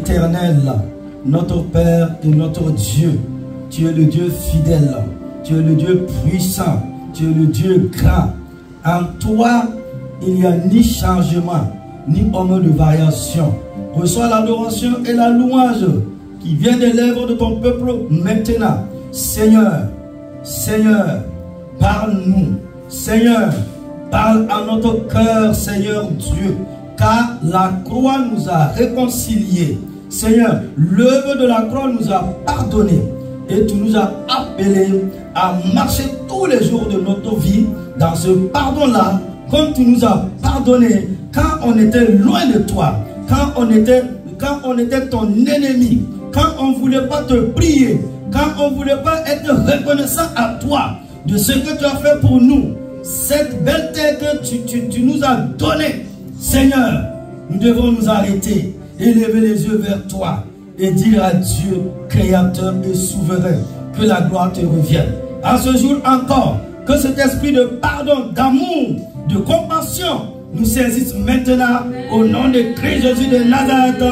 éternel, notre Père et notre Dieu. Tu es le Dieu fidèle, tu es le Dieu puissant, tu es le Dieu grand. En toi, il n'y a ni changement, ni homme de variation. Reçois l'adoration et la louange qui vient des lèvres de ton peuple maintenant. Seigneur, Seigneur, parle-nous. Seigneur, parle à notre cœur, Seigneur Dieu, car la croix nous a réconciliés. Seigneur, l'œuvre de la croix nous a pardonné et tu nous as appelés à marcher tous les jours de notre vie dans ce pardon-là, comme tu nous as pardonné quand on était loin de toi, quand on était ton ennemi, quand on ne voulait pas te prier, quand on ne voulait pas être reconnaissant à toi de ce que tu as fait pour nous, cette belle terre que tu nous as donnée. Seigneur, nous devons nous arrêter, élever les yeux vers toi et dire à Dieu, Créateur et souverain, que la gloire te revienne. À ce jour encore, que cet esprit de pardon, d'amour, de compassion nous saisisse maintenant au nom de Christ Jésus de Nazareth,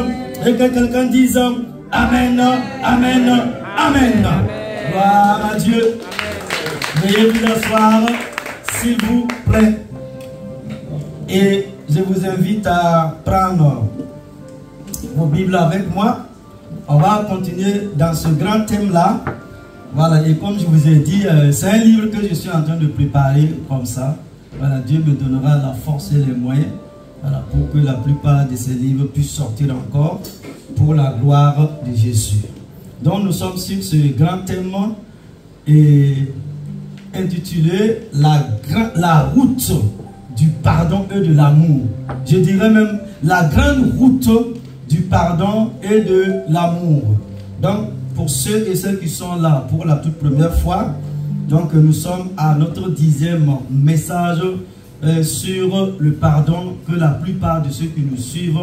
et que quelqu'un dise Amen, Amen, Amen. Gloire à Dieu. Veuillez vous asseoir, s'il vous plaît. Et je vous invite à prendre vos Bibles avec moi. On va continuer dans ce grand thème-là. Voilà, et comme je vous ai dit, c'est un livre que je suis en train de préparer comme ça. Voilà, Dieu me donnera la force et les moyens, voilà, pour que la plupart de ces livres puissent sortir encore pour la gloire de Jésus. Donc nous sommes sur ce grand thème et intitulé la route du pardon et de l'amour. Je dirais même la grande route du pardon et de l'amour. Donc pour ceux et celles qui sont là pour la toute première fois, donc nous sommes à notre 10e message sur le pardon, que la plupart de ceux qui nous suivent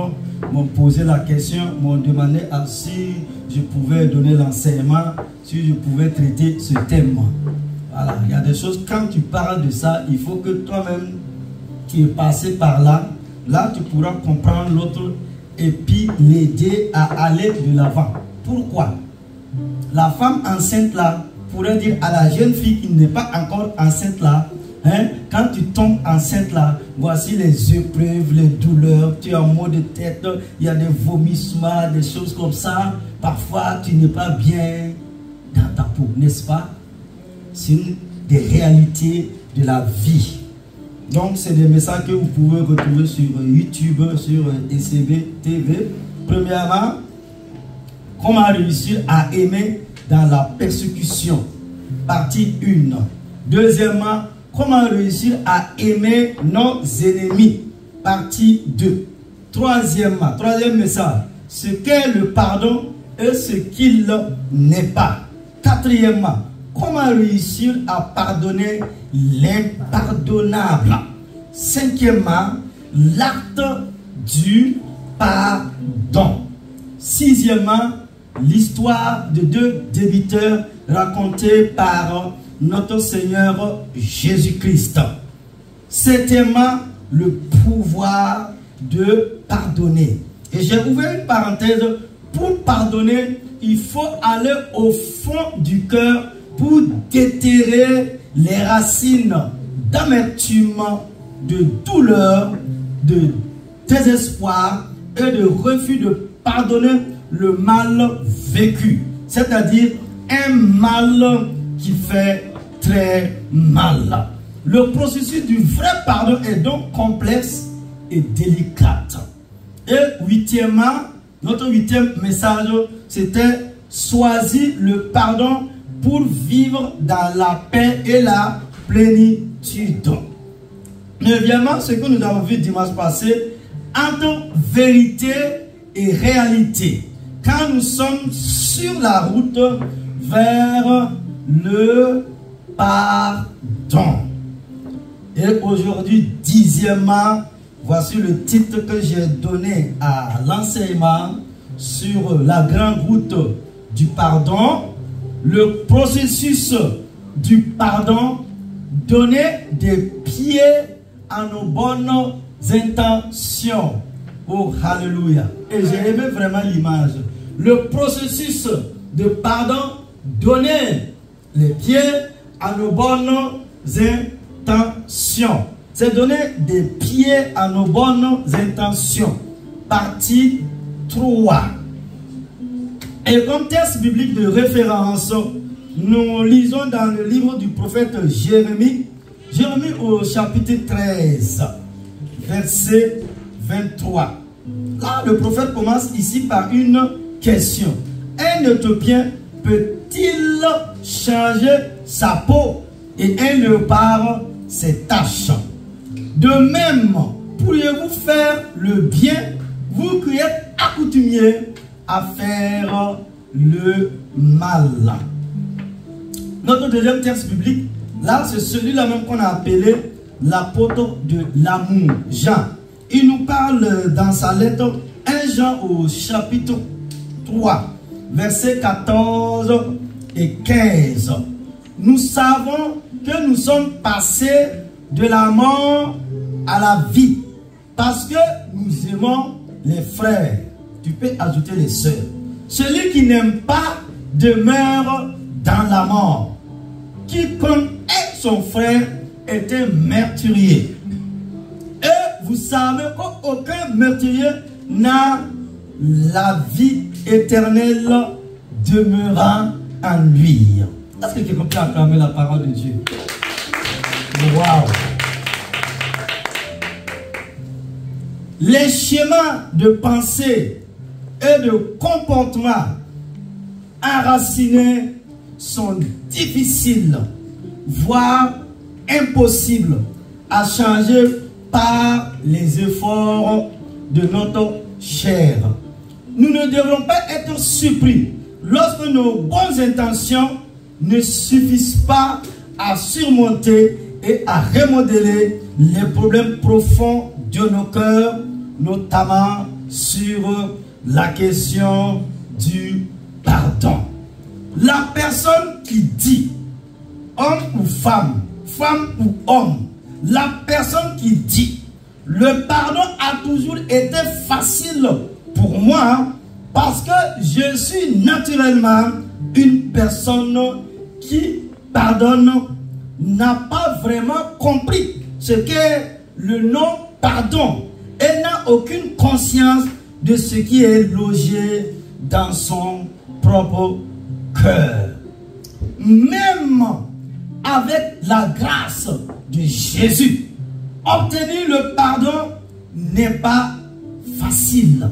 m'ont posé la question, m'ont demandé si je pouvais donner l'enseignement, si je pouvais traiter ce thème. Voilà, il y a des choses, quand tu parles de ça, il faut que toi-même qui es passé par là, là tu pourras comprendre l'autre et puis l'aider à aller de l'avant. Pourquoi? La femme enceinte là pourrait dire à la jeune fille qui n'est pas encore enceinte là, hein, quand tu tombes enceinte là, voici les épreuves, les douleurs, tu as un maux de tête, il y a des vomissements, des choses comme ça. Parfois tu n'es pas bien dans ta peau, n'est-ce pas? C'est une des réalités de la vie. Donc c'est des messages que vous pouvez retrouver sur YouTube, sur ECB TV. Premièrement, comment réussir à aimer dans la persécution, partie 1. Deuxièmement, comment réussir à aimer nos ennemis, partie 2. Troisièmement, troisième message, ce qu'est le pardon et ce qu'il n'est pas. Quatrièmement, comment réussir à pardonner l'impardonnable. Cinquièmement, l'acte du pardon. Sixièmement, l'histoire de deux débiteurs racontée par notre Seigneur Jésus-Christ. Septièmement, le pouvoir de pardonner. Et j'ai ouvert une parenthèse. Pour pardonner, il faut aller au fond du cœur pour déterrer les racines d'amertume, de douleur, de désespoir et de refus de pardonner le mal vécu. C'est-à-dire un mal qui fait très mal. Le processus du vrai pardon est donc complexe et délicat. Et huitièmement, notre huitième message, c'était choisir le pardon pour vivre dans la paix et la plénitude. Neuvièmement, ce que nous avons vu dimanche passé, entre vérité et réalité. Quand nous sommes sur la route vers le pardon. Et aujourd'hui, dixièmement, voici le titre que j'ai donné à l'enseignement sur la grande route du pardon. Le processus du pardon, donner des pieds à nos bonnes intentions. Oh, hallelujah. Et j'ai aimé vraiment l'image. Le processus de pardon, donner les pieds à nos bonnes intentions. C'est donner des pieds à nos bonnes intentions. Partie 3. Et comme texte biblique de référence, nous lisons dans le livre du prophète Jérémie, Jérémie au chapitre 13, verset 23. Là, le prophète commence ici par une question. Un Éthiopien peut-il changer sa peau et un léopard ses taches? De même, pourriez-vous faire le bien, vous qui êtes accoutumiers à faire le mal? Notre deuxième texte biblique, là, c'est celui-là même qu'on a appelé l'apôtre de l'amour, Jean. Il nous parle dans sa lettre 1 Jean au chapitre 3, versets 14 et 15. Nous savons que nous sommes passés de la mort à la vie parce que nous aimons les frères. Tu peux ajouter les sœurs. Celui qui n'aime pas demeure dans la mort. Quiconque est son frère est un meurtrier. Et vous savez qu'aucun meurtrier n'a la vie éternelle demeurant en lui. Est-ce que quelqu'un peut acclamer la parole de Dieu? Waouh! Les schémas de pensée et de comportement enracinés sont difficiles, voire impossibles à changer par les efforts de notre chair. Nous ne devons pas être surpris lorsque nos bonnes intentions ne suffisent pas à surmonter et à remodeler les problèmes profonds de nos cœurs, notamment sur la question du pardon. La personne qui dit, homme ou femme, femme ou homme, la personne qui dit, le pardon a toujours été facile pour moi parce que je suis naturellement une personne qui pardonne, n'a pas vraiment compris ce qu'est le nom pardon et n'a aucune conscience de ce qui est logé dans son propre cœur. Même avec la grâce de Jésus, obtenir le pardon n'est pas facile.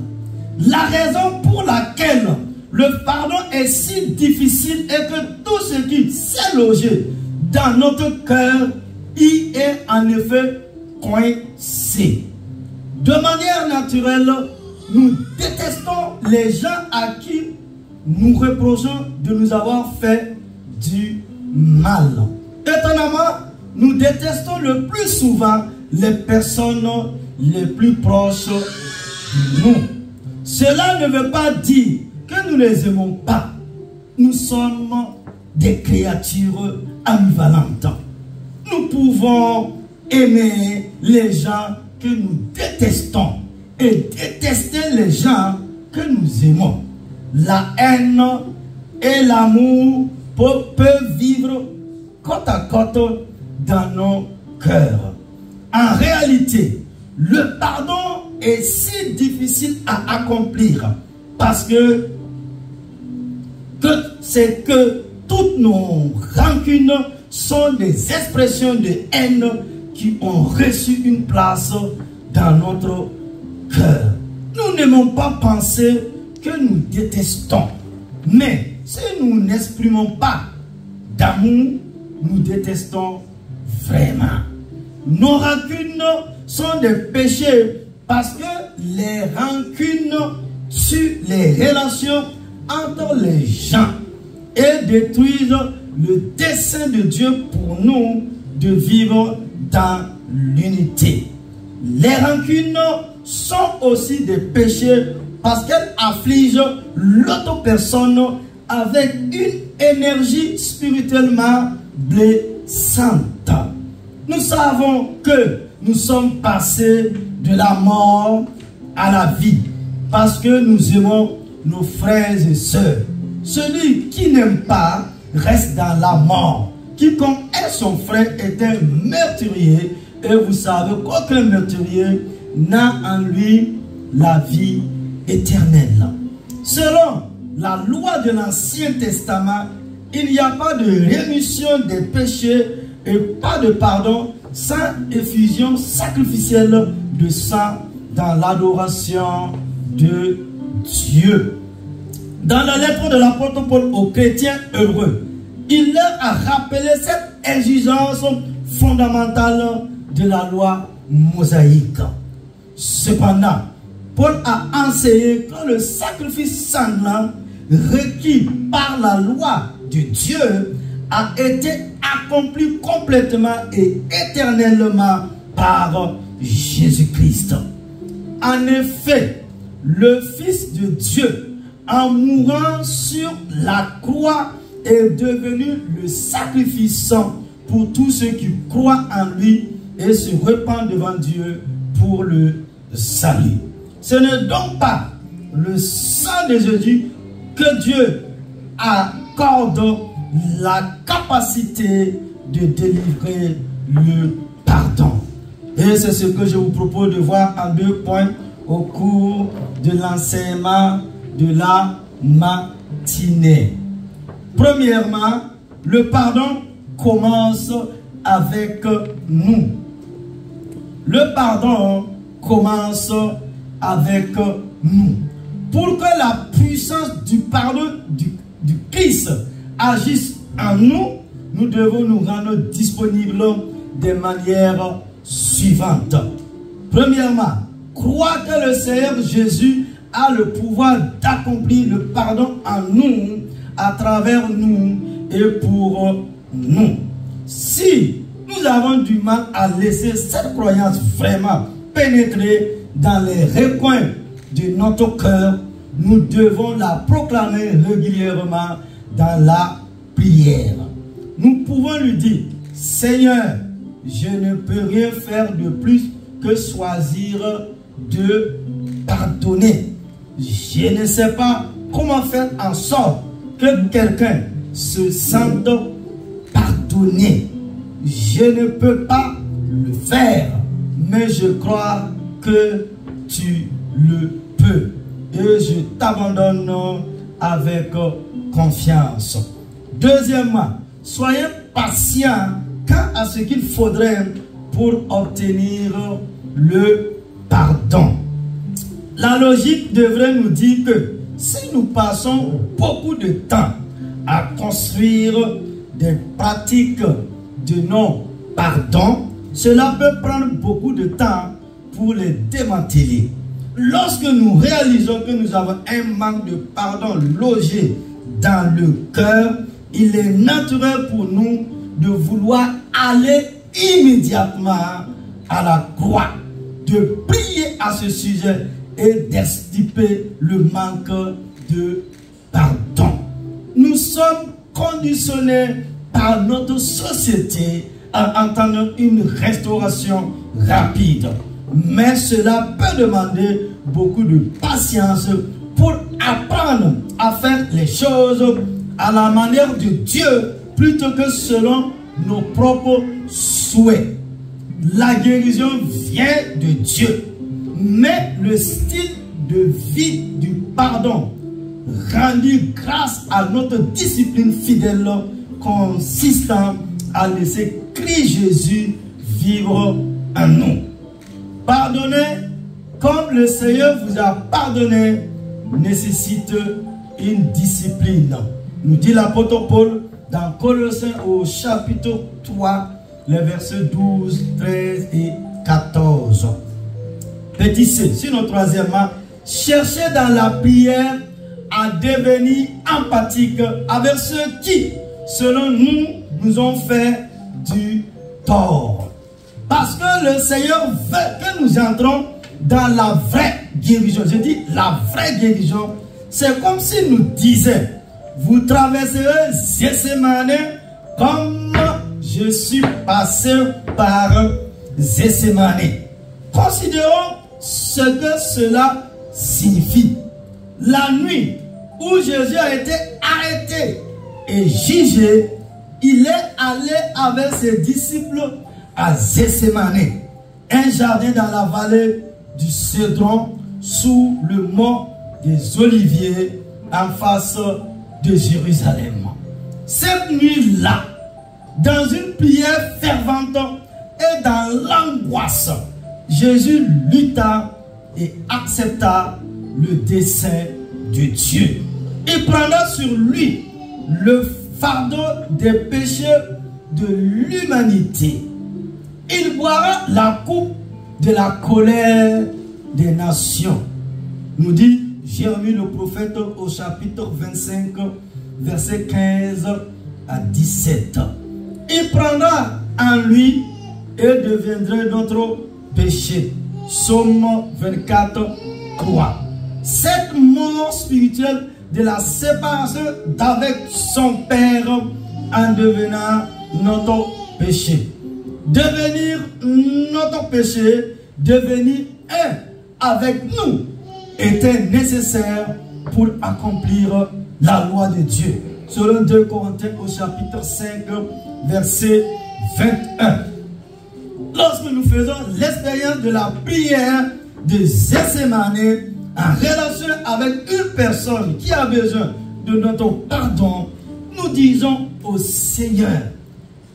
La raison pour laquelle le pardon est si difficile est que tout ce qui s'est logé dans notre cœur y est en effet coincé. De manière naturelle, nous détestons les gens à qui nous reprochons de nous avoir fait du mal. Étonnamment, nous détestons le plus souvent les personnes les plus proches de nous. Cela ne veut pas dire que nous ne les aimons pas. Nous sommes des créatures ambivalentes. Nous pouvons aimer les gens que nous détestons et détester les gens que nous aimons. La haine et l'amour peuvent vivre côte à côte dans nos cœurs. En réalité, le pardon est si difficile à accomplir parce que c'est que toutes nos rancunes sont des expressions de haine qui ont reçu une place dans notre cœur. Nous n'aimons pas penser que nous détestons, mais si nous n'exprimons pas d'amour, nous détestons vraiment. Nos rancunes sont des péchés parce que les rancunes tuent les relations entre les gens et détruisent le dessein de Dieu pour nous de vivre dans l'unité. Les rancunes sont aussi des péchés parce qu'elles affligent l'autre personne avec une énergie spirituellement blessante. Nous savons que nous sommes passés de la mort à la vie, parce que nous aimons nos frères et sœurs. Celui qui n'aime pas reste dans la mort. Quiconque est son frère est un meurtrier, et vous savez qu'aucun meurtrier n'a en lui la vie éternelle. Selon la loi de l'Ancien Testament, il n'y a pas de rémission des péchés et pas de pardon sans effusion sacrificielle de sang dans l'adoration de Dieu. Dans la lettre de l'apôtre Paul aux chrétiens heureux, il leur a rappelé cette exigence fondamentale de la loi mosaïque. Cependant, Paul a enseigné que le sacrifice sanglant requis par la loi de Dieu a été accompli complètement et éternellement par Jésus-Christ. En effet, le Fils de Dieu, en mourant sur la croix, est devenu le sacrifice pour tous ceux qui croient en lui et se répandent devant Dieu pour le salut. Ce n'est donc pas le sang de Jésus que Dieu accorde la capacité de délivrer le pardon. Et c'est ce que je vous propose de voir en 2 points au cours de l'enseignement de la matinée. Premièrement, le pardon commence avec nous. Le pardon commence avec nous. Pour que la puissance du pardon du Christ agisse en nous, nous devons nous rendre disponibles de manière suivante. Premièrement, croire que le Seigneur Jésus a le pouvoir d'accomplir le pardon en nous, à travers nous et pour nous. Si nous avons du mal à laisser cette croyance vraiment pénétrer dans les recoins de notre cœur, nous devons la proclamer régulièrement dans la prière. Nous pouvons lui dire: Seigneur, je ne peux rien faire de plus que choisir de pardonner. Je ne sais pas comment faire en sorte que quelqu'un se sente pardonné. Je ne peux pas le faire, mais je crois que tu le peux. Et je t'abandonne avec confiance. Deuxièmement, soyez patients quant à ce qu'il faudrait pour obtenir le pardon. La logique devrait nous dire que si nous passons beaucoup de temps à construire des pratiques de non-pardon, cela peut prendre beaucoup de temps pour les démanteler. Lorsque nous réalisons que nous avons un manque de pardon logé dans le cœur, il est naturel pour nous de vouloir aller immédiatement à la croix, de prier à ce sujet et d'extirper le manque de pardon. Nous sommes conditionnés par notre société à entendre une restauration rapide. Mais cela peut demander beaucoup de patience pour apprendre à faire les choses à la manière de Dieu plutôt que selon nos propres souhaits. La guérison vient de Dieu, mais le style de vie du pardon rendu grâce à notre discipline fidèle consistant à laisser Christ Jésus vivre en nous. Pardonner comme le Seigneur vous a pardonné nécessite une discipline. Nous dit l'apôtre Paul dans Colossiens au chapitre 3, les versets 12, 13 et 14. Petit C, sinon troisièmement, cherchez dans la prière à devenir empathique avec ceux qui, selon nous, nous ont fait du tort. Parce que le Seigneur veut que nous entrons dans la vraie guérison. Je dis la vraie guérison. C'est comme s'il nous disait: vous traverserez Gethsémane comme je suis passé par Gethsémane. Considérons ce que cela signifie. La nuit où Jésus a été arrêté et jugé, il est allé avec ses disciples à Gethsémani, un jardin dans la vallée du Cédron, sous le mont des Oliviers, en face de Jérusalem. Cette nuit-là, dans une prière fervente et dans l'angoisse, Jésus lutta et accepta le dessein de Dieu. Il prendra sur lui le fardeau des péchés de l'humanité. Il boira la coupe de la colère des nations. Nous dit Jérémie le prophète au chapitre 25, verset 15 à 17. Il prendra en lui et deviendra notre péché. Psaume 24, 3. Cette mort spirituelle de la séparation d'avec son Père en devenant notre péché. Devenir notre péché, devenir un avec nous, était nécessaire pour accomplir la loi de Dieu. Selon 2 Corinthiens au chapitre 5, verset 21. Lorsque nous faisons l'expérience de la prière de Gethsémani en relation avec une personne qui a besoin de notre pardon, nous disons au Seigneur,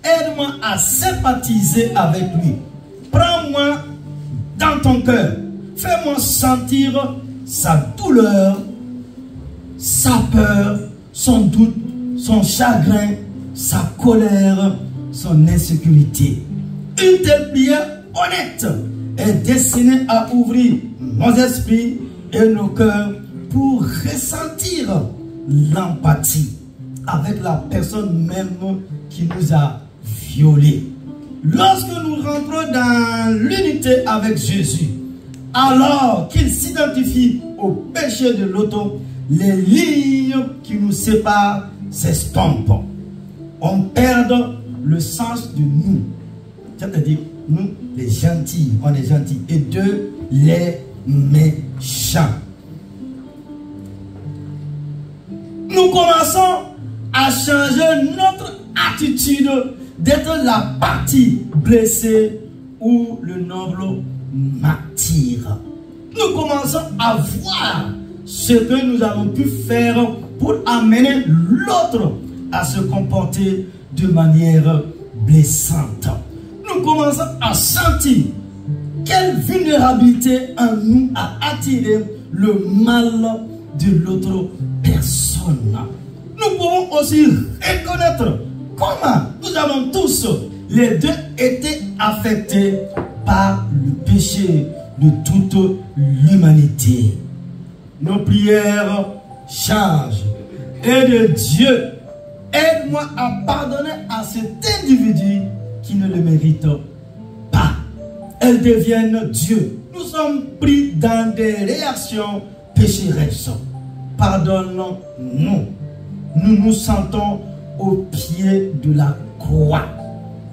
aide-moi à sympathiser avec lui. Prends-moi dans ton cœur. Fais-moi sentir sa douleur, sa peur, son doute, son chagrin, sa colère, son insécurité. Une telle prière honnête est destinée à ouvrir nos esprits et nos cœurs pour ressentir l'empathie avec la personne même qui nous a violés. Lorsque nous rentrons dans l'unité avec Jésus, alors qu'il s'identifie au péché de l'autre, les lignes qui nous séparent s'estompent. On perd le sens de nous. C'est-à-dire, nous, les gentils, on est gentils. Et deux, les méchants. Nous commençons à changer notre attitude d'être la partie blessée ou le noble martyr. Nous commençons à voir ce que nous avons pu faire pour amener l'autre à se comporter de manière blessante. Nous commençons à sentir quelle vulnérabilité en nous a attiré le mal de l'autre personne. Nous pouvons aussi reconnaître comment nous avons tous, les deux, été affectés par le péché de toute l'humanité. Nos prières changent. Et de Dieu, aide-moi à pardonner à cet individu qui ne le mérite pas. Elles deviennent Dieu. Nous sommes pris dans des réactions pécheresses. Pardonne-nous. Nous nous sentons au pied de la croix.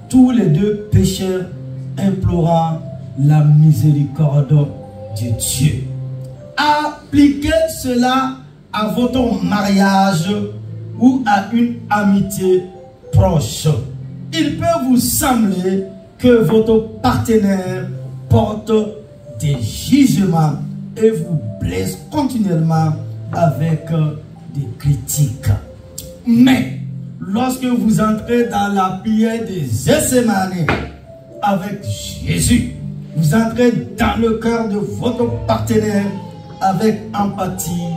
Tous les deux pécheurs implorant la miséricorde de Dieu. Appliquez cela à votre mariage ou à une amitié proche. Il peut vous sembler que votre partenaire porte des jugements et vous blesse continuellement avec des critiques. Mais lorsque vous entrez dans la prière de Gethsémani avec Jésus, vous entrez dans le cœur de votre partenaire avec empathie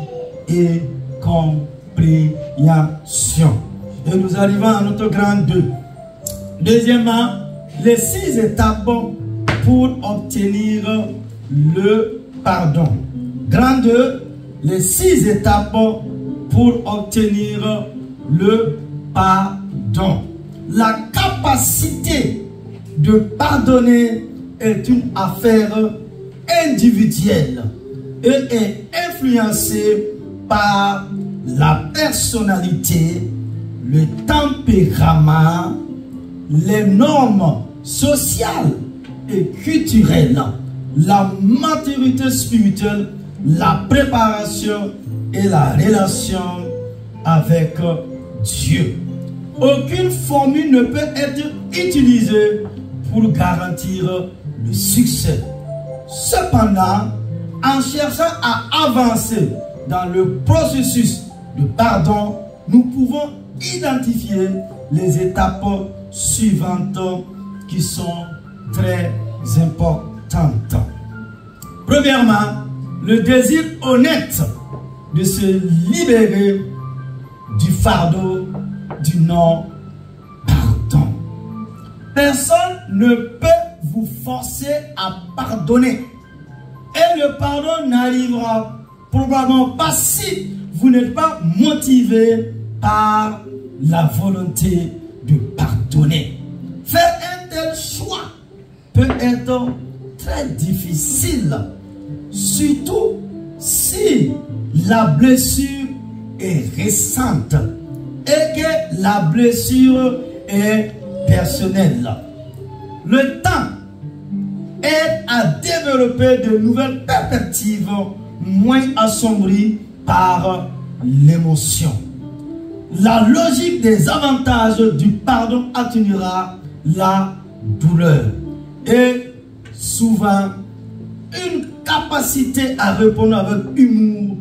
et compréhension. Et nous arrivons à notre grand 2. Deuxièmement, les 6 étapes pour obtenir le pardon. Grand 2, les 6 étapes pour obtenir le pardon. La capacité de pardonner est une affaire individuelle et est influencée par la personnalité, le tempérament, les normes sociales et culturelles, la maturité spirituelle, la préparation et la relation avec Dieu. Aucune formule ne peut être utilisée pour garantir le succès. Cependant, en cherchant à avancer dans le processus de pardon, nous pouvons identifier les étapes suivantes qui sont très importantes. Premièrement, le désir honnête de se libérer du fardeau du non-pardon. Personne ne peut vous forcer à pardonner. Et le pardon n'arrivera probablement pas si vous n'êtes pas motivé par la volonté de pardonner. Faire un tel choix peut être très difficile, surtout si la blessure est récente et que la blessure est personnelle. Le temps aide à développer de nouvelles perspectives moins assombries par l'émotion. La logique des avantages du pardon atténuera la douleur et souvent une capacité à répondre avec humour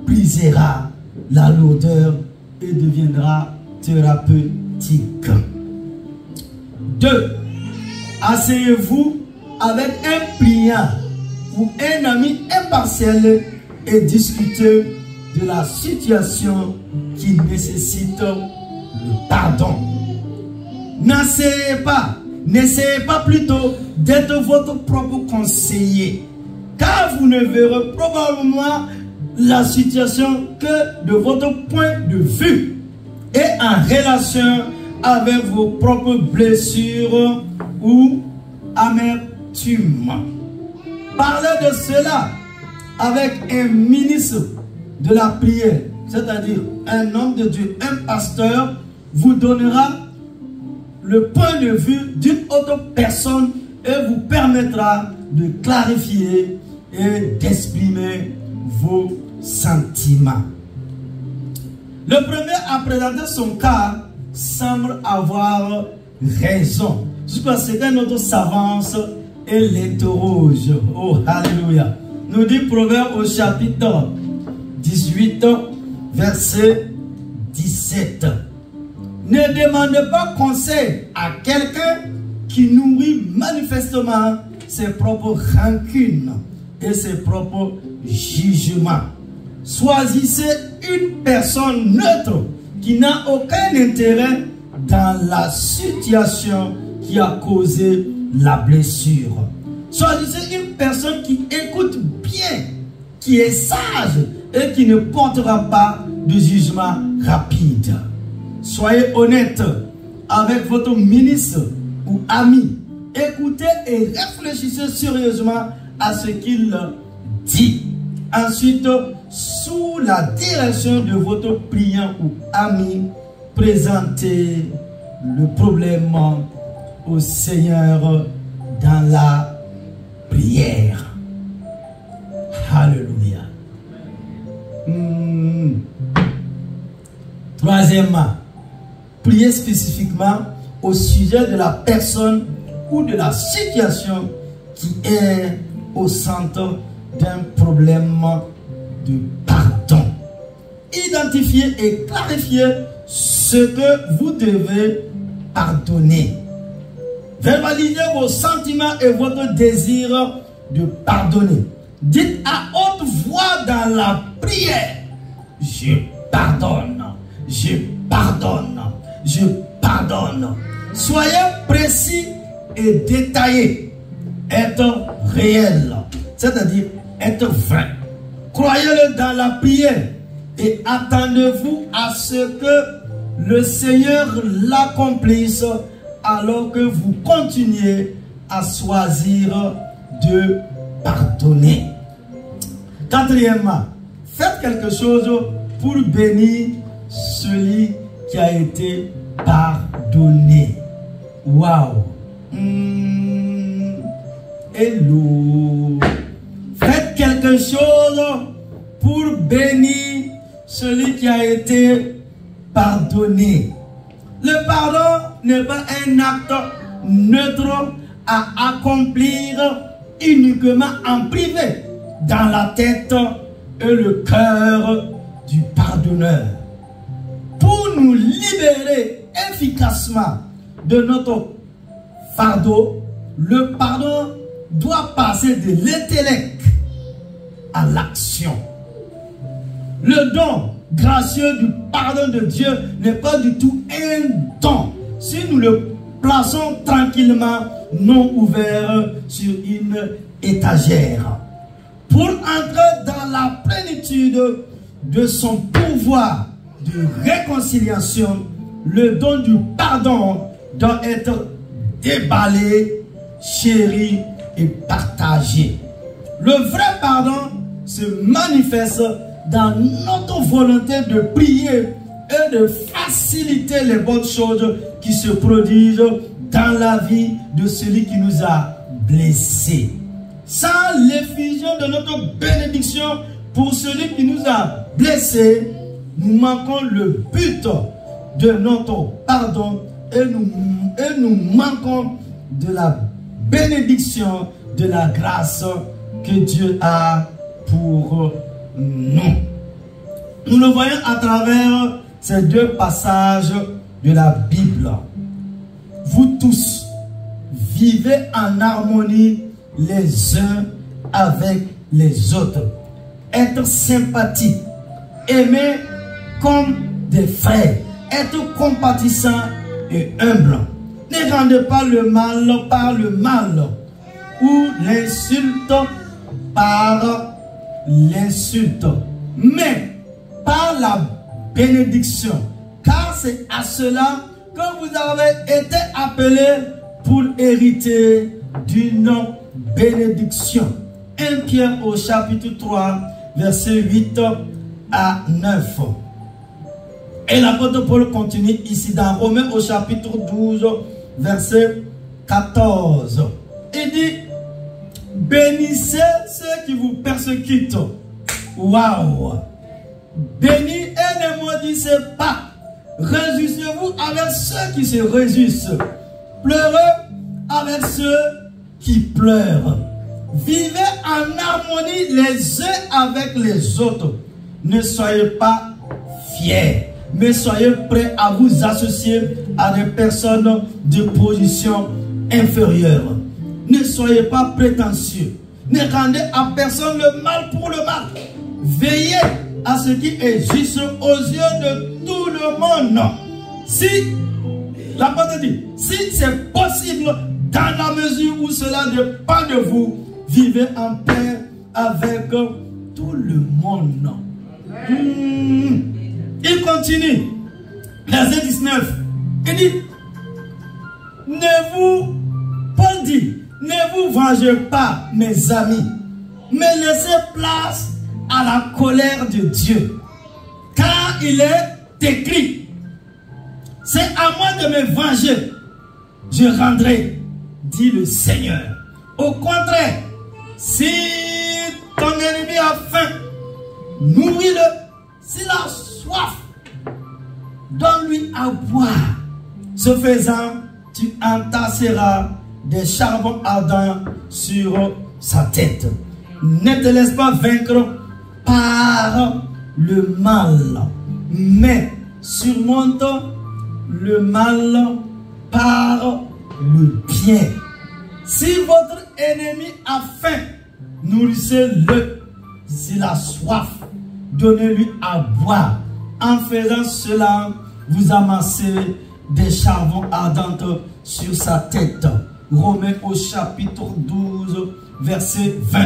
brisera la lourdeur et deviendra thérapeutique. 2. Asseyez-vous avec un client ou un ami impartial et discutez de la situation qui nécessite le pardon. N'essayez pas plutôt d'être votre propre conseiller, car vous ne verrez probablement la situation que de votre point de vue et en relation avec vos propres blessures ou amertume. Parlez de cela avec un ministre de la prière, c'est-à-dire un homme de Dieu, un pasteur, vous donnera le point de vue d'une autre personne et vous permettra de clarifier et d'exprimer vos sentiments. Le premier à présenter son cas semble avoir raison, jusqu'à ce qu'un autre s'avance et l'interroge. Oh, alléluia. Nous dit Proverbe au chapitre 18, verset 17. Ne demandez pas conseil à quelqu'un qui nourrit manifestement ses propres rancunes et ses propres jugements. Choisissez une personne neutre qui n'a aucun intérêt dans la situation qui a causé la blessure. Choisissez une personne qui écoute bien, qui est sage et qui ne portera pas de jugement rapide. Soyez honnête avec votre ministre ou ami. Écoutez et réfléchissez sérieusement à ce qu'il dit. Ensuite, sous la direction de votre priant ou ami, présentez le problème au Seigneur dans la prière. Alléluia. Troisièmement, priez spécifiquement au sujet de la personne ou de la situation qui est au centre d'un problème de pardon. Identifiez et clarifiez ce que vous devez pardonner. Verbalisez vos sentiments et votre désir de pardonner. Dites à haute voix dans la prière: je pardonne, je pardonne, je pardonne. Soyez précis et détaillé. Être réel, c'est-à-dire être vrai. Croyez-le dans la prière et attendez-vous à ce que le Seigneur l'accomplisse alors que vous continuez à choisir de pardonner. Quatrièmement, faites quelque chose pour bénir celui qui a été pardonné. Waouh! Hello! quelque chose pour bénir celui qui a été pardonné. Le pardon n'est pas un acte neutre à accomplir uniquement en privé, dans la tête et le cœur du pardonneur. Pour nous libérer efficacement de notre fardeau, le pardon doit passer de l'intellect à l'action. Le don gracieux du pardon de Dieu n'est pas du tout un don si nous le plaçons tranquillement, non ouvert sur une étagère. Pour entrer dans la plénitude de son pouvoir de réconciliation, le don du pardon doit être déballé, chéri et partagé. Le vrai pardon se manifeste dans notre volonté de prier et de faciliter les bonnes choses qui se produisent dans la vie de celui qui nous a blessés. Sans l'effusion de notre bénédiction pour celui qui nous a blessés, nous manquons le but de notre pardon et nous manquons de la bénédiction, de la grâce que Dieu a pour nous. Nous le voyons à travers ces deux passages de la Bible. Vous tous vivez en harmonie les uns avec les autres. Être sympathique, aimer comme des frères, être compatissant et humble. Ne rendez pas le mal par le mal ou l'insulte par l'insulte, mais par la bénédiction, car c'est à cela que vous avez été appelés pour hériter d'une bénédiction. 1 Pierre au chapitre 3, versets 8 à 9. Et l'apôtre Paul continue ici dans Romains au chapitre 12, verset 14. Il dit: bénissez ceux qui vous persécutent. Waouh! Bénis et ne maudissez pas. Réjouissez-vous avec ceux qui se réjouissent. Pleurez avec ceux qui pleurent. Vivez en harmonie les uns avec les autres. Ne soyez pas fiers, mais soyez prêts à vous associer à des personnes de position inférieure. Ne soyez pas prétentieux. Ne rendez à personne le mal pour le mal. Veillez à ce qui est juste aux yeux de tout le monde. Si, l'apôtre dit, si c'est possible, dans la mesure où cela dépend de vous, vivez en paix avec tout le monde. Il continue, verset 19. Il dit, Paul dit, ne vous vengez pas, mes amis, mais laissez place à la colère de Dieu. Car il est écrit, c'est à moi de me venger, je rendrai, dit le Seigneur. Au contraire, si ton ennemi a faim, nourris-le. S'il a soif, donne-lui à boire. Ce faisant, tu entasseras des charbons ardents sur sa tête. Ne te laisse pas vaincre par le mal, mais surmonte le mal par le bien. Si votre ennemi a faim, nourrissez-le. S'il a soif, donnez-lui à boire. En faisant cela, vous amassez des charbons ardents sur sa tête. Romains au chapitre 12, verset 20.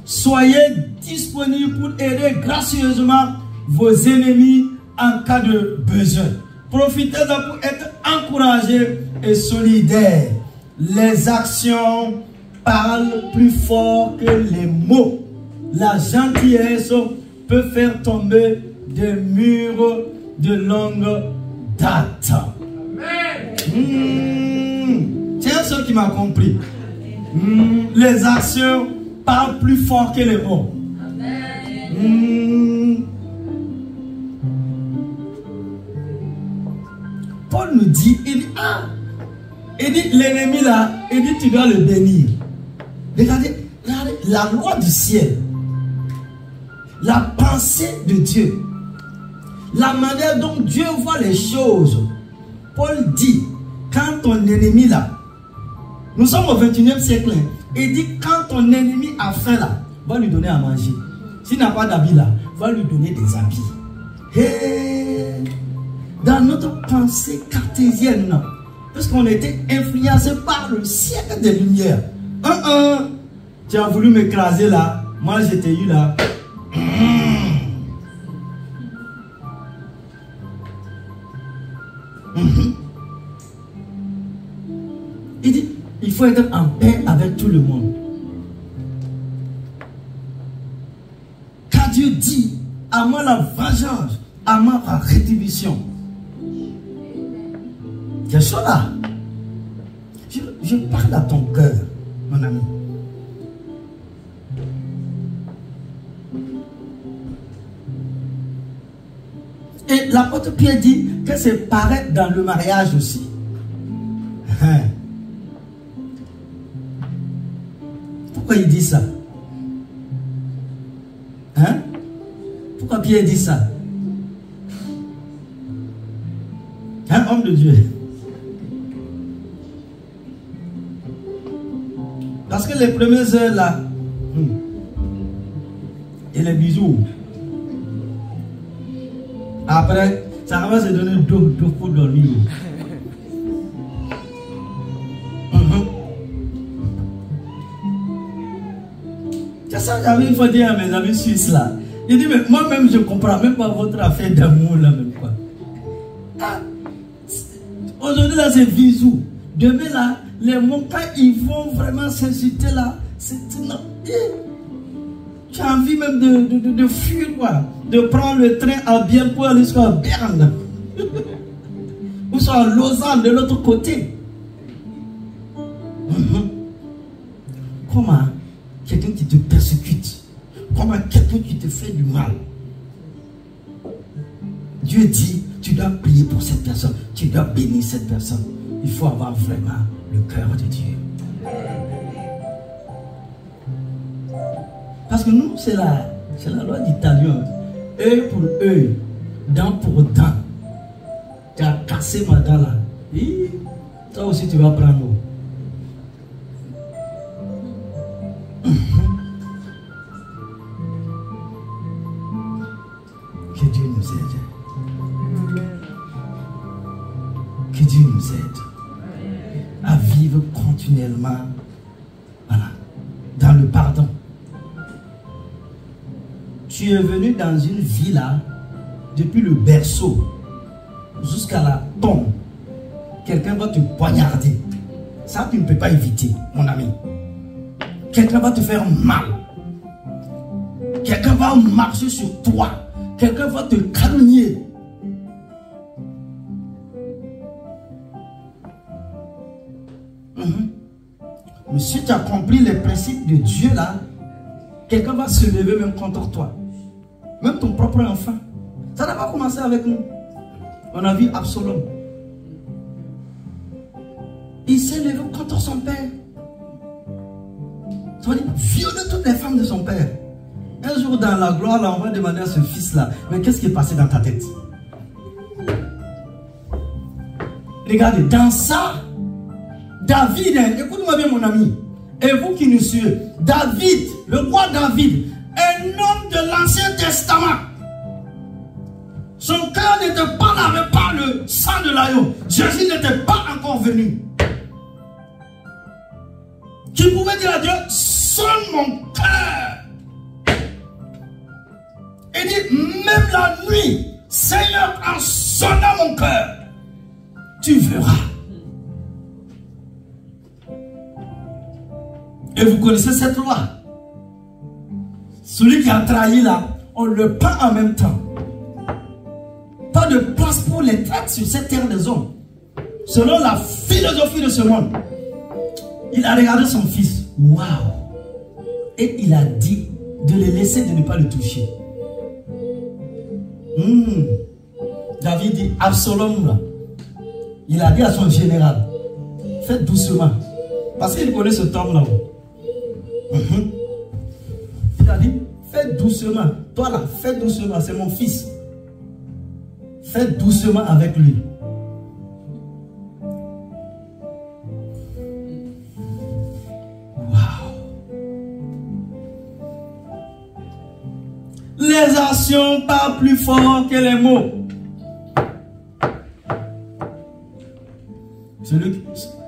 Soyez disponibles pour aider gracieusement vos ennemis en cas de besoin. Profitez-en pour être encouragés et solidaires. Les actions parlent plus fort que les mots. La gentillesse peut faire tomber des murs de longue date. Tiens, ceux qui m'ont compris. Les actions parlent plus fort que les mots. Paul nous dit, il dit l'ennemi là, il dit tu dois le bénir. Regardez, la loi du ciel, la pensée de Dieu, la manière dont Dieu voit les choses. Paul dit, quand ton ennemi là, nous sommes au 21e siècle, il dit quand ton ennemi a faim là, va lui donner à manger. S'il n'a pas d'habits là, va lui donner des habits. Hey, dans notre pensée cartésienne, parce qu'on a été influencé par le siècle des Lumières. Tu as voulu m'écraser là, moi je t'ai eu là. Il dit, il faut être en paix avec tout le monde. Car Dieu dit, à moi la vengeance, à moi la rétribution. Quelle chose là? Je parle à ton cœur, mon ami. Et l'apôtre Pierre dit que c'est pareil dans le mariage aussi. Pourquoi il dit ça? Hein? Pourquoi Pierre dit ça? Hein, homme de Dieu? Parce que les premières heures là, et les bisous. Après, ça va se donner deux pour dormir. C'est ça que j'avais une fois dit à mes amis suisses là. Il dit, mais moi-même je ne comprends même pas votre affaire d'amour là même quoi. Aujourd'hui là c'est bisous. Demain là, les mots quand ils vont vraiment s'insulter là, c'est non. Tu as envie même de fuir quoi. De prendre le train à bien pour aller jusqu'à Berne. Ou soit à Lausanne de l'autre côté. Comment quelqu'un qui te persécute, comment quelqu'un qui te fait du mal. Dieu dit, tu dois prier pour cette personne, tu dois bénir cette personne. Il faut avoir vraiment le cœur de Dieu. Parce que nous, c'est la loi d'Italien. Œil pour œil, dent pour dent. Tu as cassé ma dent là. Et toi aussi tu vas prendre l'eau. Que Dieu nous aide. Que Dieu nous aide à vivre continuellement, voilà, dans le pardon. Tu es venu dans une vie là, depuis le berceau jusqu'à la tombe. Quelqu'un va te poignarder. Ça, tu ne peux pas éviter, mon ami. Quelqu'un va te faire mal. Quelqu'un va marcher sur toi. Quelqu'un va te calomnier. Mais si tu as compris les principes de Dieu là, quelqu'un va se lever même contre toi. Même ton propre enfant. Ça n'a pas commencé avec nous. On a vu Absalom. Il s'est levé contre son père. Ça veut dire violer toutes les femmes de son père. Un jour dans la gloire, là, on va demander à ce fils-là, mais qu'est-ce qui est passé dans ta tête? Regardez, dans ça, David, écoute-moi bien mon ami, et vous qui nous suivez, David, le roi David, un homme de l'Ancien Testament, son cœur n'était pas lavé par le sang de l'agneau. Jésus n'était pas encore venu. Qui pouvait dire à Dieu, sonne mon cœur. Et dit, même la nuit, Seigneur, en sonnant mon cœur, tu verras. Et vous connaissez cette loi. Celui qui a trahi là, on le pend en même temps. Pas de place pour les traites sur cette terre des hommes. Selon la philosophie de ce monde. Il a regardé son fils. Waouh! Et il a dit de le laisser, de ne pas le toucher. David dit, Absalom, là, il a dit à son général, faites doucement. Parce qu'il connaît ce homme-là. Il a dit, faites doucement. Toi là, fais doucement, c'est mon fils. Faites doucement avec lui. Les actions parlent plus fort que les mots.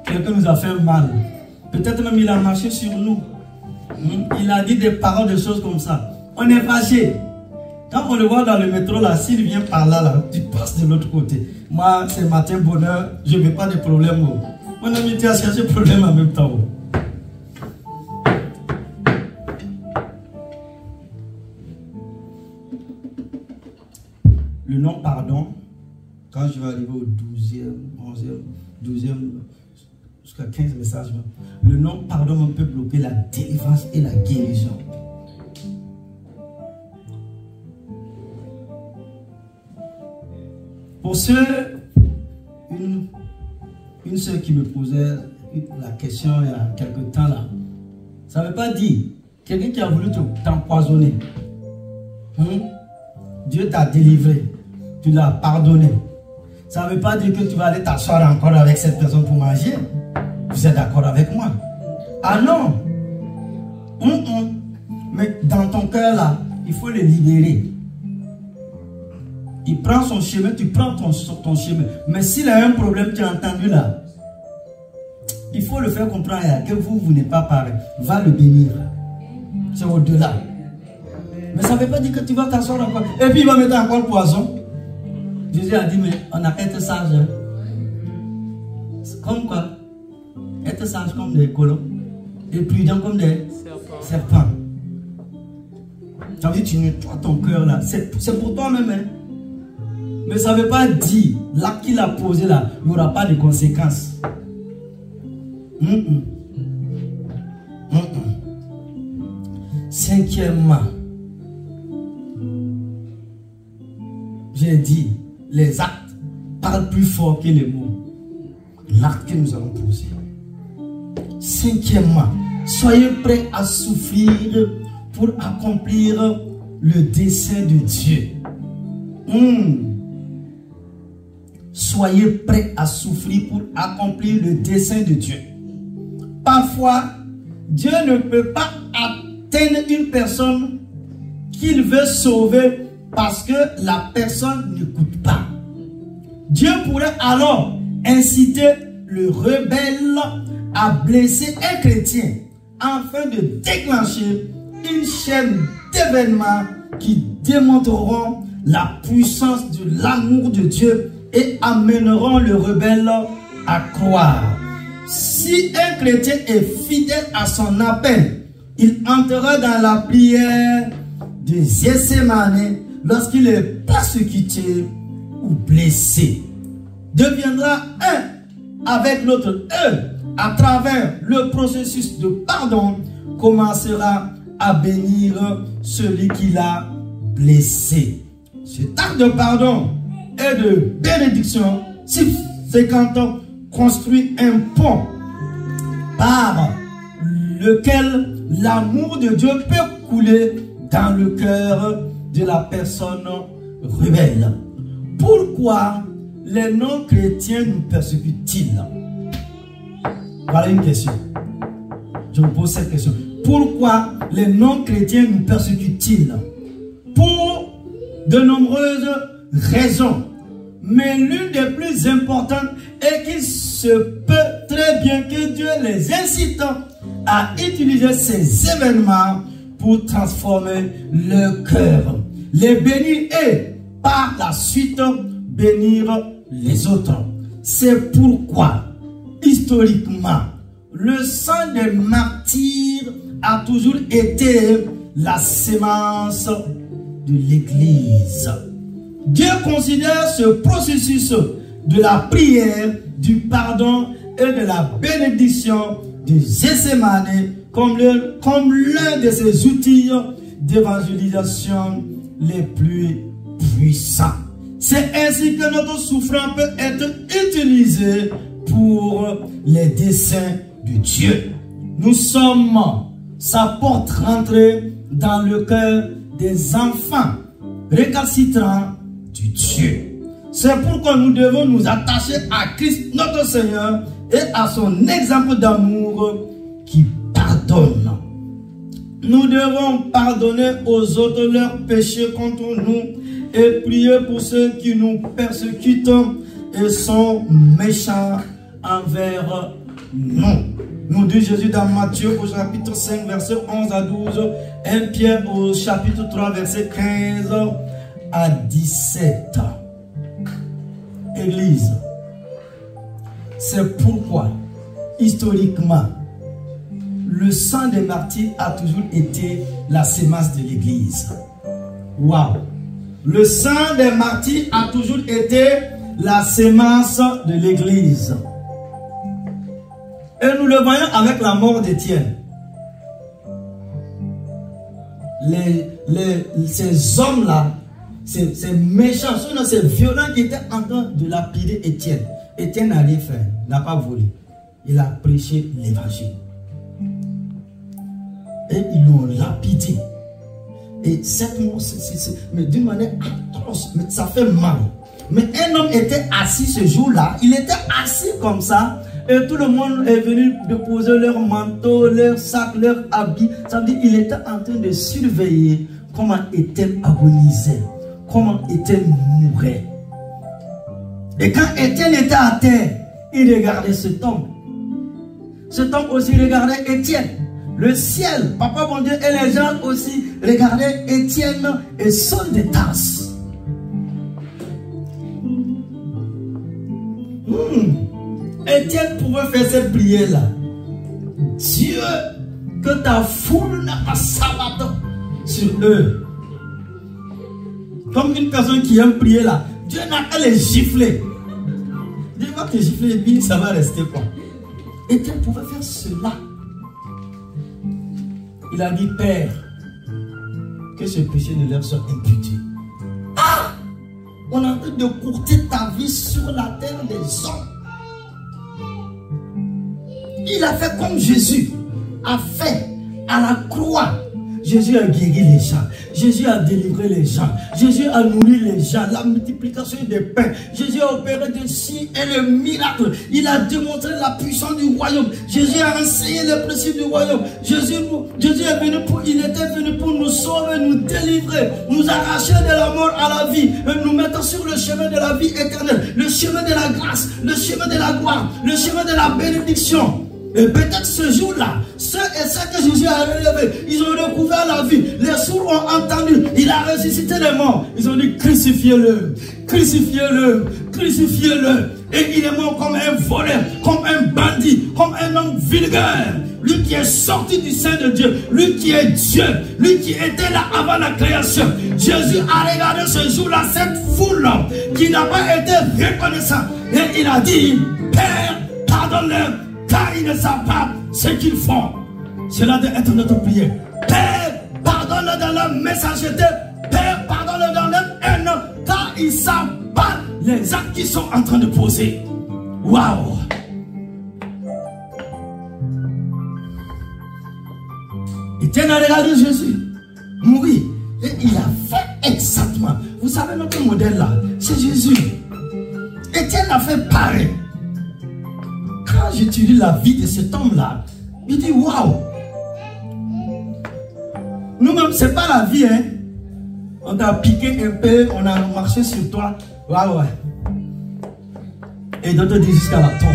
Quelqu'un nous a fait mal. Peut-être même il a marché sur nous. Il a dit des paroles, des choses comme ça. On est fâché. Quand on le voit dans le métro, là, s'il vient par là, tu passes de l'autre côté. Moi, c'est matin bonheur, je ne veux pas de problème. Mon ami, tu as cherché problème en même temps. Le non pardon, quand je vais arriver au 12e, 11e, 12e, jusqu'à 15 messages, le non pardon peut bloquer la délivrance et la guérison. Pour ceux, une soeur qui me posait la question il y a quelque temps là, ça ne veut pas dire quelqu'un qui a voulu t'empoisonner. Dieu t'a délivré, tu l'as pardonné. Ça ne veut pas dire que tu vas aller t'asseoir encore avec cette personne pour manger. Vous êtes d'accord avec moi? Ah non! Mais dans ton cœur là, il faut le libérer. Il prend son chemin, tu prends ton chemin. Mais s'il a un problème, tu as entendu là, il faut le faire comprendre que vous n'êtes pas pareil. Va le bénir. C'est au-delà. Mais ça ne veut pas dire que tu vas t'asseoir encore. Et puis il va mettre encore le poison. Jésus a dit, mais on a été sage. Hein? Comme quoi? Être sage comme des colons. Et prudent comme des serpents. Ça veut dire que tu nettoies ton cœur là. C'est pour toi-même. Hein? Mais ça ne veut pas dire, l'acte qu'il a posé là, il n'y aura pas de conséquences. Cinquièmement, j'ai dit, les actes parlent plus fort que les mots. L'acte que nous allons poser. Cinquièmement, soyez prêts à souffrir pour accomplir le dessein de Dieu. Soyez prêts à souffrir pour accomplir le dessein de Dieu. Parfois, Dieu ne peut pas atteindre une personne qu'il veut sauver parce que la personne n'écoute pas. Dieu pourrait alors inciter le rebelle à blesser un chrétien afin de déclencher une chaîne d'événements qui démontreront la puissance de l'amour de Dieu et amèneront le rebelle à croire. Si un chrétien est fidèle à son appel, il entrera dans la prière de Gethsémani lorsqu'il est persécuté ou blessé. Deviendra un avec l'autre, à travers le processus de pardon, commencera à bénir celui qui l'a blessé. Cet acte de pardon et de bénédiction, c'est quand on construit un pont par lequel l'amour de Dieu peut couler dans le cœur de la personne rebelle. Pourquoi les non-chrétiens nous persécutent-ils? Voilà une question. Je vous pose cette question. Pourquoi les non-chrétiens nous persécutent-ils? Pour de nombreuses raisons. Mais l'une des plus importantes est qu'il se peut très bien que Dieu les incite à utiliser ces événements pour transformer leur cœur, les bénir et par la suite bénir les autres. C'est pourquoi, historiquement, le sang des martyrs a toujours été la sémence de l'Église. Dieu considère ce processus de la prière, du pardon et de la bénédiction de Gethsémani comme l'un de ses outils d'évangélisation les plus puissant. C'est ainsi que notre souffrance peut être utilisée pour les desseins de Dieu. Nous sommes sa porte rentrée dans le cœur des enfants récalcitrants du Dieu. C'est pourquoi nous devons nous attacher à Christ notre Seigneur et à son exemple d'amour qui pardonne. Nous devons pardonner aux autres leurs péchés contre nous et prier pour ceux qui nous persécutent et sont méchants envers nous. Nous dit Jésus dans Matthieu au chapitre 5, verset 11 à 12, 1 Pierre au chapitre 3, verset 15 à 17. Église, c'est pourquoi, historiquement, le sang des martyrs a toujours été la sémence de l'Église. Waouh! Le sang des martyrs a toujours été la sémence de l'Église. Et nous le voyons avec la mort d'Étienne. Ces hommes-là, ces méchants, ces violents qui étaient en train de lapider Étienne. Étienne n'a rien fait, n'a pas volé. Il a prêché l'évangile. Et ils l'ont lapidé. Et cette mort, mais d'une manière atroce, mais ça fait mal. Mais un homme était assis ce jour-là, il était assis comme ça, et tout le monde est venu déposer leur manteau, leur sac, leur habit. Ça veut dire qu'il était en train de surveiller comment Étienne agonisait, comment Étienne mourait. Et quand Étienne était à terre, il regardait cet homme. Cet homme aussi regardait Étienne. Le ciel, Papa bon Dieu et les gens aussi regardaient Étienne et Saul de Tarse. Étienne pouvait faire cette prière-là. Dieu, que ta foule n'a pas sabbat sur eux. Comme une personne qui aime prier là, Dieu n'a qu'à les gifler. Dieu va te gifler et puis ça va rester quoi. Étienne pouvait faire cela. Il a dit, Père, que ce péché ne leur soit imputé. Ah! On est en train de courter ta vie sur la terre des hommes. Il a fait comme Jésus a fait à la croix. Jésus a guéri les gens. Jésus a délivré les gens. Jésus a nourri les gens. La multiplication des pains. Jésus a opéré des signes et le miracle. Il a démontré la puissance du royaume. Jésus a enseigné les principes du royaume. Jésus est venu il était venu pour nous sauver, nous délivrer, nous arracher de la mort à la vie et nous mettre sur le chemin de la vie éternelle, le chemin de la grâce, le chemin de la gloire, le chemin de la bénédiction. Et peut-être ce jour-là, ceux et celles que Jésus a relevés, ils ont découvert la vie. Les sourds ont entendu. Il a ressuscité les morts. Ils ont dit crucifiez-le, crucifiez-le, crucifiez-le. Et il est mort comme un voleur, comme un bandit, comme un homme vulgaire. Lui qui est sorti du sein de Dieu, lui qui est Dieu, lui qui était là avant la création. Jésus a regardé ce jour-là cette foule qui n'a pas été reconnaissante. Et il a dit, Père, pardonne-leur, car ils ne savent pas ce qu'ils font. Cela doit être notre prière. Père, pardonne-le dans leur messagerie. Père, pardonne-le dans leur haine, car ils ne savent pas les actes qu'ils sont en train de poser. Waouh! Étienne a regardé Jésus mourir. Et il a fait exactement. Vous savez, notre modèle là, c'est Jésus. Étienne a fait pareil. Quand j'étudie la vie de cet homme-là, je dis waouh! Nous-mêmes, c'est pas la vie, hein? On t'a piqué un peu, on a marché sur toi. Waouh! Et d'autres disent jusqu'à la tombe.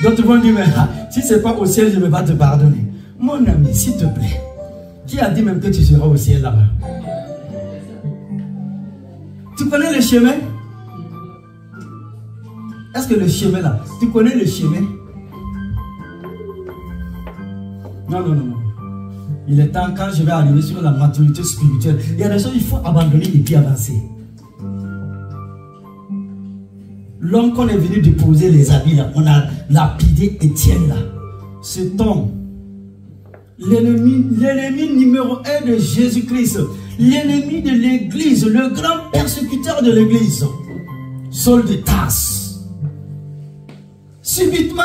D'autres vont dire, mais si c'est pas au ciel, je ne vais pas te pardonner. Mon ami, s'il te plaît, qui a dit même que tu seras au ciel là-bas? Tu connais le chemin? Est-ce que le chemin là, tu connais le chemin? Non, non, non, non. Il est temps, quand je vais arriver sur la maturité spirituelle, il y a des choses qu'il faut abandonner et puis avancer. L'homme qu'on est venu déposer les habits là, on a lapidé Étienne là. Cet homme, l'ennemi numéro 1 de Jésus-Christ, l'ennemi de l'église, le grand persécuteur de l'église, Saul de Tarse, subitement,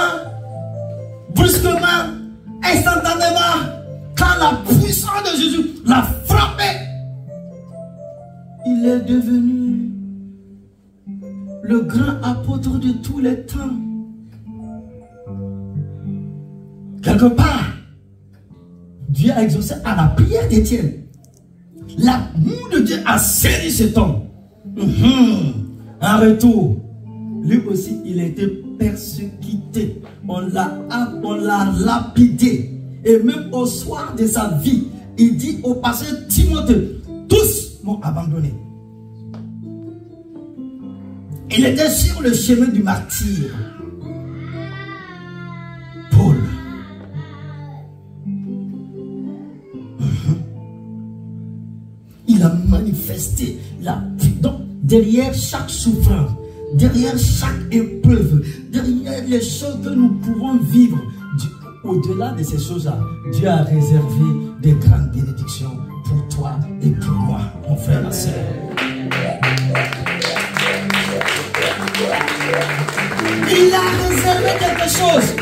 brusquement, instantanément, quand la puissance de Jésus l'a frappé, il est devenu le grand apôtre de tous les temps. Quelque part, Dieu a exaucé à la prière d'Étienne. L'amour de Dieu a saisi cet homme. En retour, lui aussi, il a été persécuté. On l'a lapidé. Et même au soir de sa vie, il dit au pasteur Timothée, tous m'ont abandonné. Il était sur le chemin du martyr. Paul. Il a manifesté la vie. Donc, derrière chaque souffrance, derrière chaque épreuve, derrière les choses que nous pouvons vivre, au-delà de ces choses-là, Dieu a réservé des grandes bénédictions pour toi et pour moi, mon frère, ma soeur. Il a réservé quelque chose.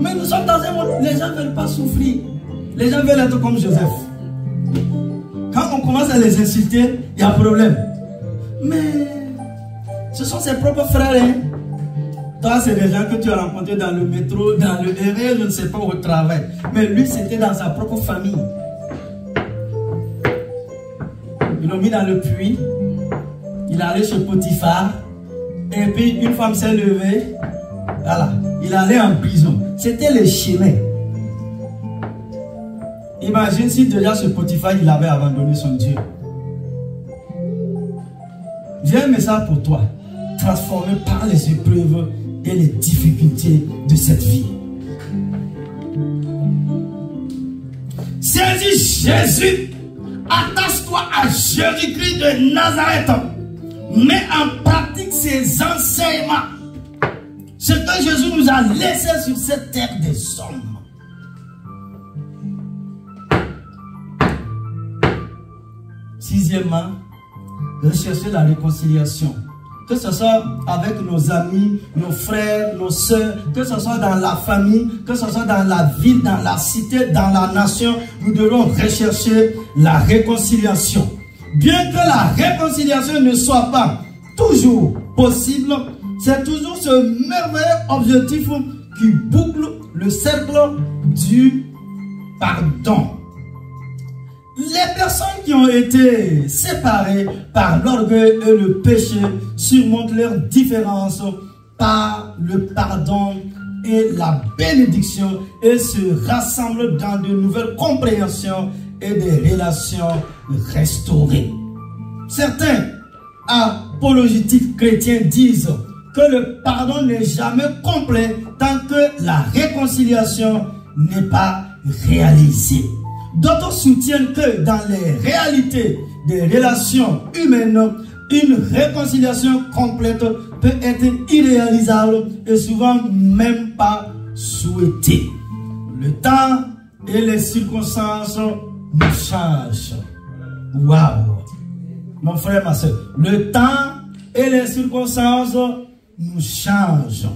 Mais nous sommes dans un monde, les gens ne veulent pas souffrir. Les gens veulent être comme Joseph. Quand on commence à les insulter, il y a un problème. Mais ce sont ses propres frères. Hein? Toi, c'est des gens que tu as rencontrés dans le métro, dans le RR, je ne sais pas, au travail. Mais lui, c'était dans sa propre famille. Ils l'ont mis dans le puits. Il est allé chez Potiphar. Et puis, une femme s'est levée. Voilà. Il est allé en prison. C'était le chemin. Imagine si déjà ce Potiphar, il avait abandonné son Dieu. J'ai un message pour toi. Transformé par les épreuves et les difficultés de cette vie. Saisis Jésus. Attache-toi à Jésus-Christ de Nazareth. Mets en pratique ses enseignements. Ce que Jésus nous a laissé sur cette terre des hommes. Sixièmement, rechercher la réconciliation. Que ce soit avec nos amis, nos frères, nos soeurs, que ce soit dans la famille, que ce soit dans la ville, dans la cité, dans la nation, nous devons rechercher la réconciliation. Bien que la réconciliation ne soit pas toujours possible, c'est toujours ce merveilleux objectif qui boucle le cercle du pardon. Les personnes qui ont été séparées par l'orgueil et le péché surmontent leurs différences par le pardon et la bénédiction et se rassemblent dans de nouvelles compréhensions et des relations restaurées. Certains apologétiques chrétiens disent que le pardon n'est jamais complet tant que la réconciliation n'est pas réalisée. D'autres soutiennent que dans les réalités des relations humaines, une réconciliation complète peut être irréalisable et souvent même pas souhaitée. Le temps et les circonstances nous changent. Waouh! Mon frère, ma soeur, le temps et les circonstances nous changent.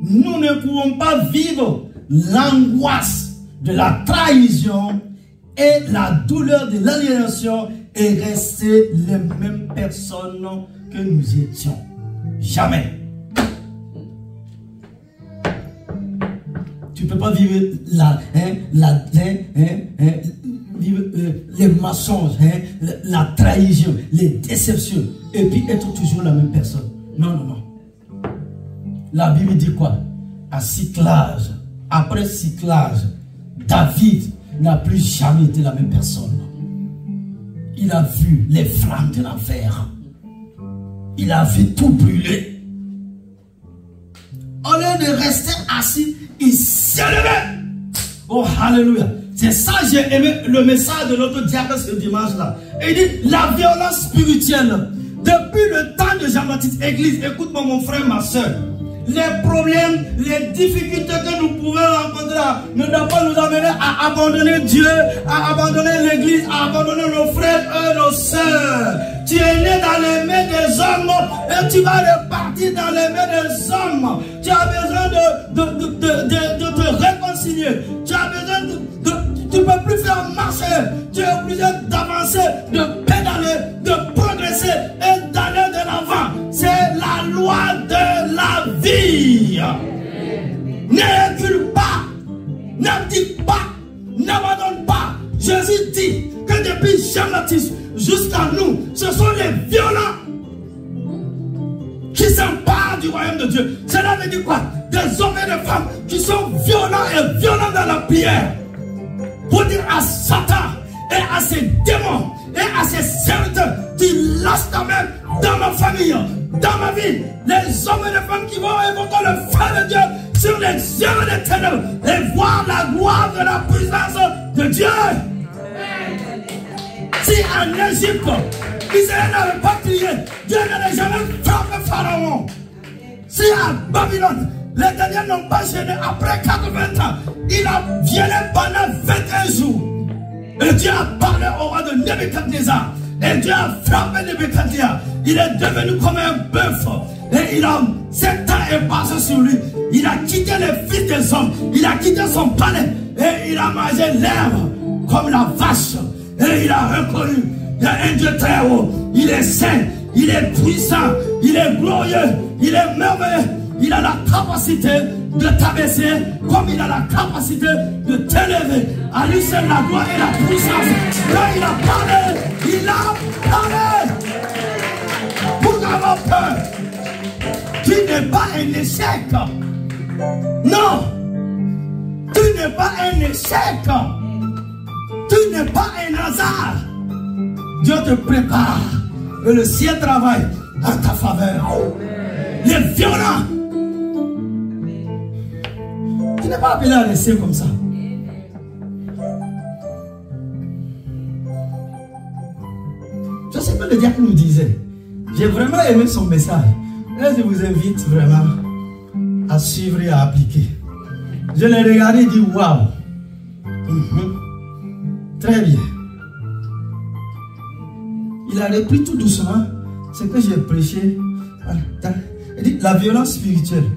Nous ne pouvons pas vivre l'angoisse de la trahison et la douleur de l'aliénation et rester les mêmes personnes que nous étions. Jamais. Tu ne peux pas vivre les mensonges, la trahison, les déceptions et puis être toujours la même personne. Non, non, non. La Bible dit quoi? À Cyclage, après Cyclage, David n'a plus jamais été la même personne. Il a vu les flammes de l'enfer. Il a vu tout brûler. Au lieu de rester assis, il s'est levé. Oh, alléluia. C'est ça que j'ai aimé le message de notre diacre ce dimanche-là. Il dit, la violence spirituelle. Depuis le temps de Jean-Baptiste Église, écoute-moi mon frère, ma soeur. Les problèmes, les difficultés que nous pouvons rencontrer ça ne doit pas nous amener à abandonner Dieu, à abandonner l'église, à abandonner nos frères et nos sœurs. Tu es né dans les mains des hommes et tu vas repartir dans les mains des hommes. Tu as besoin de te réconcilier. Tu as besoin tu ne peux plus faire marcher. Tu es obligé d'avancer, de pédaler, de progresser et d'aller de l'avant. C'est la loi de la vie. Ne recule pas, n'abdique pas, n'abandonne pas. Jésus dit que depuis Jean-Baptiste jusqu'à nous, ce sont les violents qui s'emparent du royaume de Dieu. Cela veut dire quoi? Des hommes et des femmes qui sont violents et violents dans la prière. Pour dire à Satan et à ses démons et à ses serviteurs, tu lâches ta main dans ma famille, dans ma vie. Les hommes et les femmes qui vont évoquer le feu de Dieu sur les yeux des ténèbres et voir la gloire de la puissance de Dieu. Si en Égypte, Israël n'avait pas prié, Dieu n'avait jamais frappé Pharaon. Si à Babylone, les derniers n'ont pas gêné après 80 ans, il a violé pendant 21 jours. Et Dieu a parlé au roi de Nebuchadnezzar. Et Dieu a frappé Nebuchadnezzar. Il est devenu comme un bœuf. Et 7 ans est passé sur lui. Il a quitté les fils des hommes. Il a quitté son palais. Et il a mangé l'herbe comme la vache. Et il a reconnu, il y a un Dieu très haut. Il est saint, il est puissant, il est glorieux, il est merveilleux. Il a la capacité de t'abaisser comme il a la capacité de t'élever. À lui seul la gloire et la puissance. Quand il a parlé, il a parlé. Pour avoir peur. Tu n'es pas un échec. Non. Tu n'es pas un échec. Tu n'es pas un hasard. Dieu te prépare. Et le ciel travaille en ta faveur. Les violents. Tu n'es pas appelé à laisser comme ça. Je sais que le diacre nous disait. J'ai vraiment aimé son message. Et je vous invite vraiment à suivre et à appliquer. Je l'ai regardé et dit waouh. Très bien. Il a repris tout doucement ce que j'ai prêché. Il dit la violence spirituelle.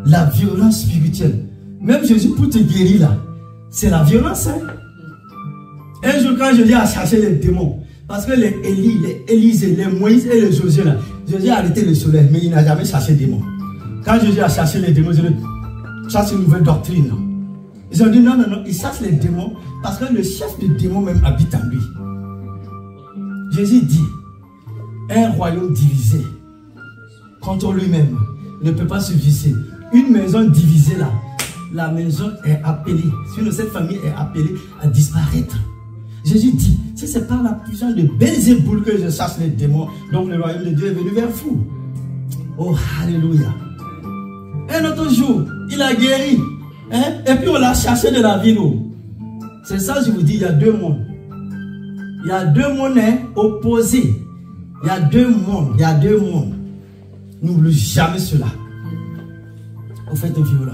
La violence spirituelle. Même Jésus pour te guérir là, c'est la violence. Hein? Un jour quand Jésus a cherché les démons, parce que les Élie, les Élisée, les Moïse et les Josué là, Jésus a arrêté le soleil, mais il n'a jamais cherché les démons. Quand Jésus a cherché les démons, il a dit, ça c'est une nouvelle doctrine. Ils ont dit non, non, non, il cherche les démons parce que le chef des démons même habite en lui. Jésus dit, un royaume divisé contre lui-même ne peut pas subsister. Une maison divisée là, la maison est appelée, sinon cette famille est appelée à disparaître. Jésus dit, si c'est par la puissance de Belzéboul que je chasse les démons, donc le royaume de Dieu est venu vers vous. Oh, alléluia. Un autre jour, il a guéri. Hein? Et puis on l'a chassé de la ville. C'est ça, je vous dis, il y a deux mondes. Il y a deux mondes opposés. Il y a deux mondes. Il y a deux mondes. N'oublie jamais cela. Vous faites violent.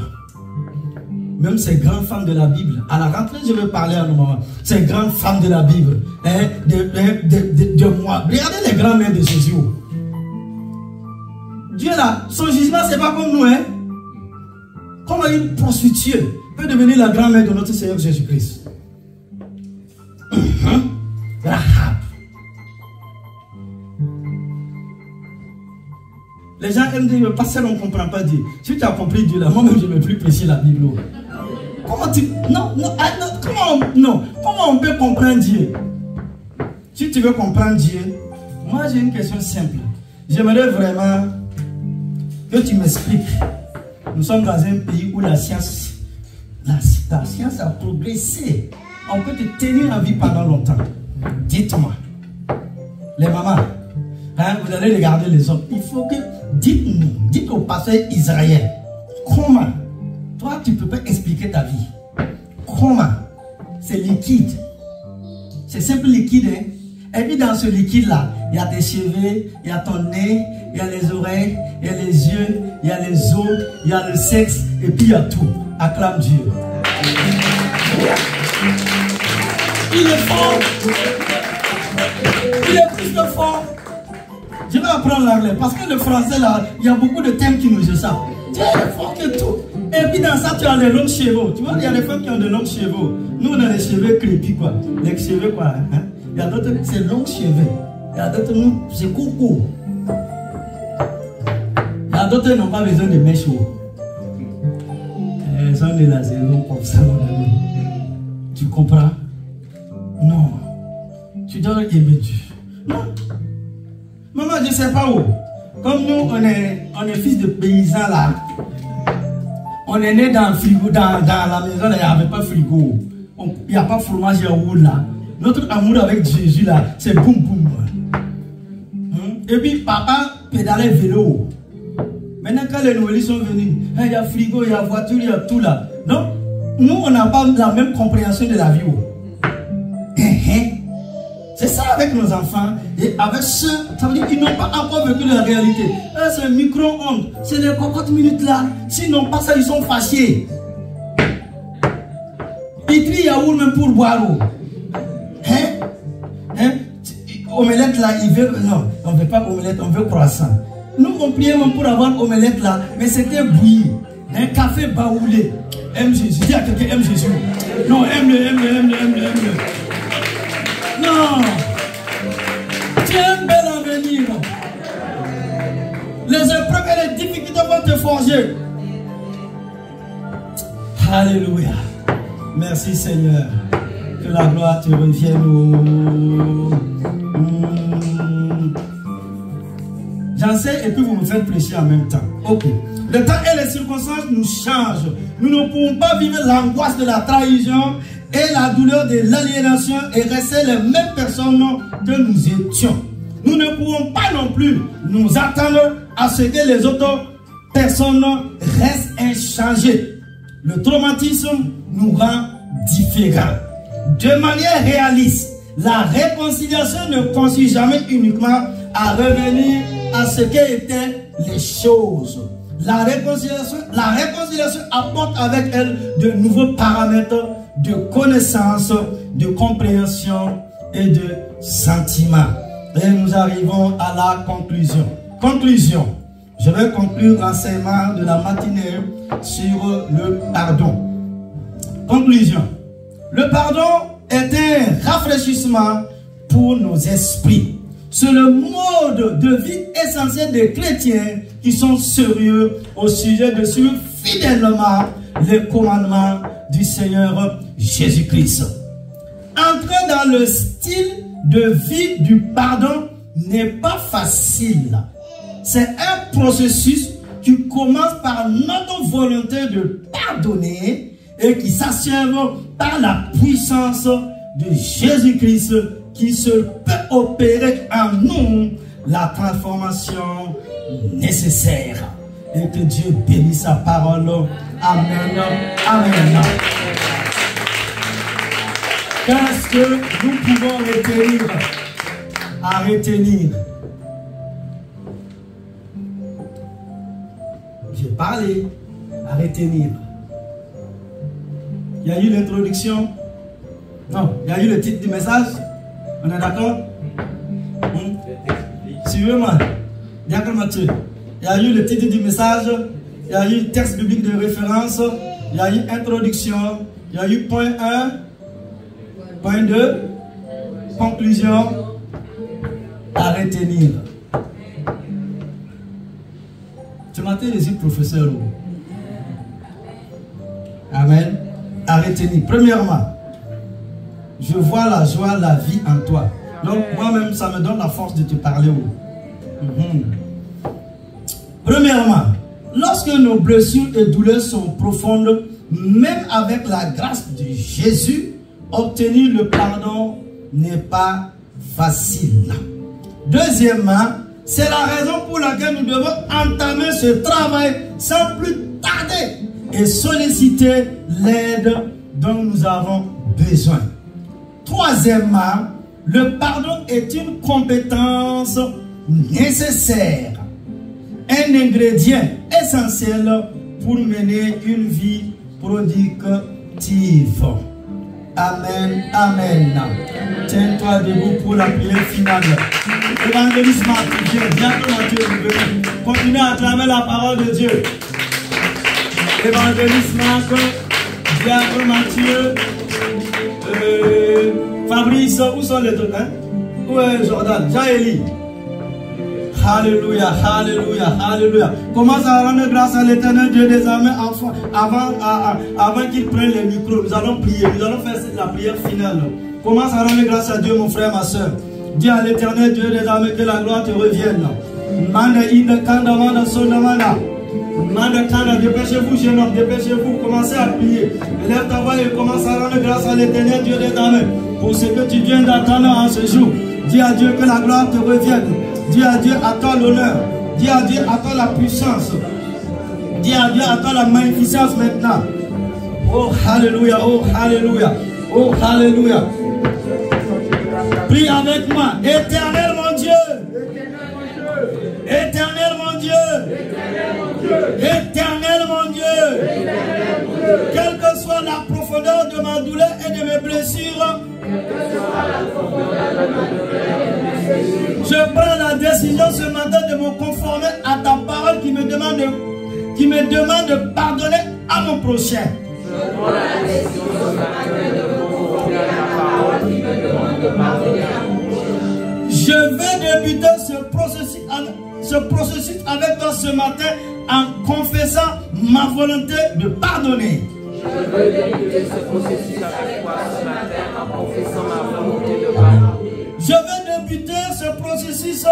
Même ces grandes femmes de la Bible. À la rentrée, je vais parler à un moment. Ces grandes femmes de la Bible. Hein, de moi. Regardez les grands-mères de Jésus. Dieu là, son jugement, c'est pas comme nous. Hein. Comment une prostituée peut devenir la grand-mère de notre Seigneur Jésus-Christ? Rahab. Les gens aiment dire, pasteur, on ne comprend pas Dieu. Si tu as compris Dieu là, moi-même je ne vais plus prêcher la Bible. Comment tu... Non, non, comment on peut comprendre Dieu? Si tu veux comprendre Dieu, moi j'ai une question simple. J'aimerais vraiment que tu m'expliques. Nous sommes dans un pays où la science a progressé. On peut te tenir en vie pendant longtemps. Dites-moi, les mamans, hein, vous allez regarder les hommes. Il faut que, dites au pasteur Israël, comment, toi tu ne peux pas expliquer ta vie. Comment? C'est liquide. C'est simple liquide. Hein? Et puis dans ce liquide-là, il y a tes cheveux, il y a ton nez, il y a les oreilles, il y a les yeux, il y a les os, il y a le sexe, et puis il y a tout. Acclame Dieu. Il est fort. Il est plus que fort. Je vais apprendre l'anglais parce que le français là, il y a beaucoup de thèmes qui nous échappent. Dieu est fort que tout. Et puis dans ça, tu as les longs cheveux. Tu vois, il y a des femmes qui ont de longs cheveux. Nous, on a les cheveux crépus, quoi. Les cheveux, quoi. Hein? Il y a d'autres, c'est longs cheveux. Il y a d'autres, nous, c'est court. Il y a d'autres qui n'ont pas besoin de mèches. Elles sont de la saison comme ça. Tu comprends? Non. Tu dois aimer Dieu. Non. Maman, je ne sais pas où. Comme nous, on est fils de paysans là. On est né dans le frigo, dans la maison, il n'y avait pas de frigo. Il n'y a pas de fromage à roule là. Notre amour avec Jésus là, c'est boum boum. Et puis papa pédalait vélo. Maintenant quand les nouvelles sont venus, il y a frigo, il y a voiture, il y a tout là. Donc, nous on n'a pas la même compréhension de la vie. C'est ça avec nos enfants. Et avec ceux, ça veut dire qu'ils n'ont pas encore vécu la réalité. C'est un micro-ondes. C'est les cocottes minutes là. S'ils n'ont pas ça, ils sont fâchés. Ils trient yaourt même pour boire. Omelette là, ils veulent. Non, on ne veut pas omelette, on veut croissant. Nous, on priait même pour avoir omelette là, mais c'était bouilli. Un café baoulé. Aime Jésus. Dis à quelqu'un, aime Jésus. Non, aime-le. Non, tu as un bel avenir. Les épreuves et les difficultés vont te forger. Alléluia. Merci Seigneur. Que la gloire te revienne. J'enseigne et puis vous me faites prêcher en même temps. Ok. Le temps et les circonstances nous changent. Nous ne pouvons pas vivre l'angoisse de la trahison et la douleur de l'aliénation et rester les mêmes personnes que nous étions. Nous ne pouvons pas non plus nous attendre à ce que les autres personnes restent inchangées. Le traumatisme nous rend différents. De manière réaliste, la réconciliation ne consiste jamais uniquement à revenir à ce qu'étaient les choses. La réconciliation apporte avec elle de nouveaux paramètres de connaissance, de compréhension et de sentiment. Et nous arrivons à la conclusion. Conclusion. Je vais conclure l'enseignement de la matinée sur le pardon. Conclusion. Le pardon est un rafraîchissement pour nos esprits. C'est le mode de vie essentiel des chrétiens qui sont sérieux au sujet de suivre fidèlement les commandements du Seigneur Jésus-Christ. Entrer dans le style de vie du pardon n'est pas facile. C'est un processus qui commence par notre volonté de pardonner et qui s'achève par la puissance de Jésus-Christ qui seul peut opérer en nous la transformation nécessaire. Et que Dieu bénisse sa parole. Amen. Amen. Qu'est-ce que nous pouvons retenir? À retenir. J'ai parlé. À retenir. Il y a eu l'introduction. Non, il y a eu le titre du message. On est d'accord? Suivez-moi. Diacre Mathieu. Il y a eu le titre du message. Il y a eu texte biblique de référence. Il y a eu introduction. Il y a eu point 1. Point 2. Conclusion. À retenir. Ce matin, je suis professeur. Amen. À retenir. Premièrement, je vois la joie, la vie en toi. Donc, moi-même, ça me donne la force de te parler. Premièrement, lorsque nos blessures et douleurs sont profondes, même avec la grâce de Jésus, obtenir le pardon n'est pas facile. Deuxièmement, c'est la raison pour laquelle nous devons entamer ce travail sans plus tarder et solliciter l'aide dont nous avons besoin. Troisièmement, le pardon est une compétence nécessaire, un ingrédient essentiel pour mener une vie productive. Amen. Amen. Tiens-toi debout pour la prière finale. Évangéliste Marc, bientôt Matthieu, continuez à acclamer la parole de Dieu. Évangéliste Marc, bientôt Matthieu, Fabrice, où sont les autres? Où est Jordan? Jean-Élie. Alléluia, alléluia, alléluia. Commence à rendre grâce à l'éternel Dieu des armées avant qu'il prenne les micros. Nous allons prier, nous allons faire la prière finale. Commence à rendre grâce à Dieu, mon frère, ma soeur. Dis à l'éternel Dieu des armées que la gloire te revienne. Manda inde kanda manda sonamana. Manda kanda, dépêchez-vous, jeune homme, dépêchez-vous, commencez à prier. Lève ta voix et commence à rendre grâce à l'éternel Dieu des armées pour ce que tu viens d'attendre en ce jour. Dis à Dieu que la gloire te revienne. Dis à Dieu à toi l'honneur. Dis à Dieu à toi la puissance. Dis à Dieu à toi la magnificence maintenant. Oh alléluia, oh alléluia, oh alléluia. Prie avec moi. Éternel mon Dieu. Éternel mon Dieu. Éternel mon Dieu. Quelle que soit la profondeur de ma douleur et de mes blessures, je prends la décision ce matin de me conformer à ta parole qui me demande de pardonner à mon prochain. Je prends la décision ce matin de me conformer à ta parole qui me demande de pardonner à mon prochain. Je vais débuter ce processus avec toi ce matin en confessant ma volonté de pardonner. Je veux débuter ce processus avec toi ce matin en confessant ma volonté de pardonner. Je vais débuter ce processus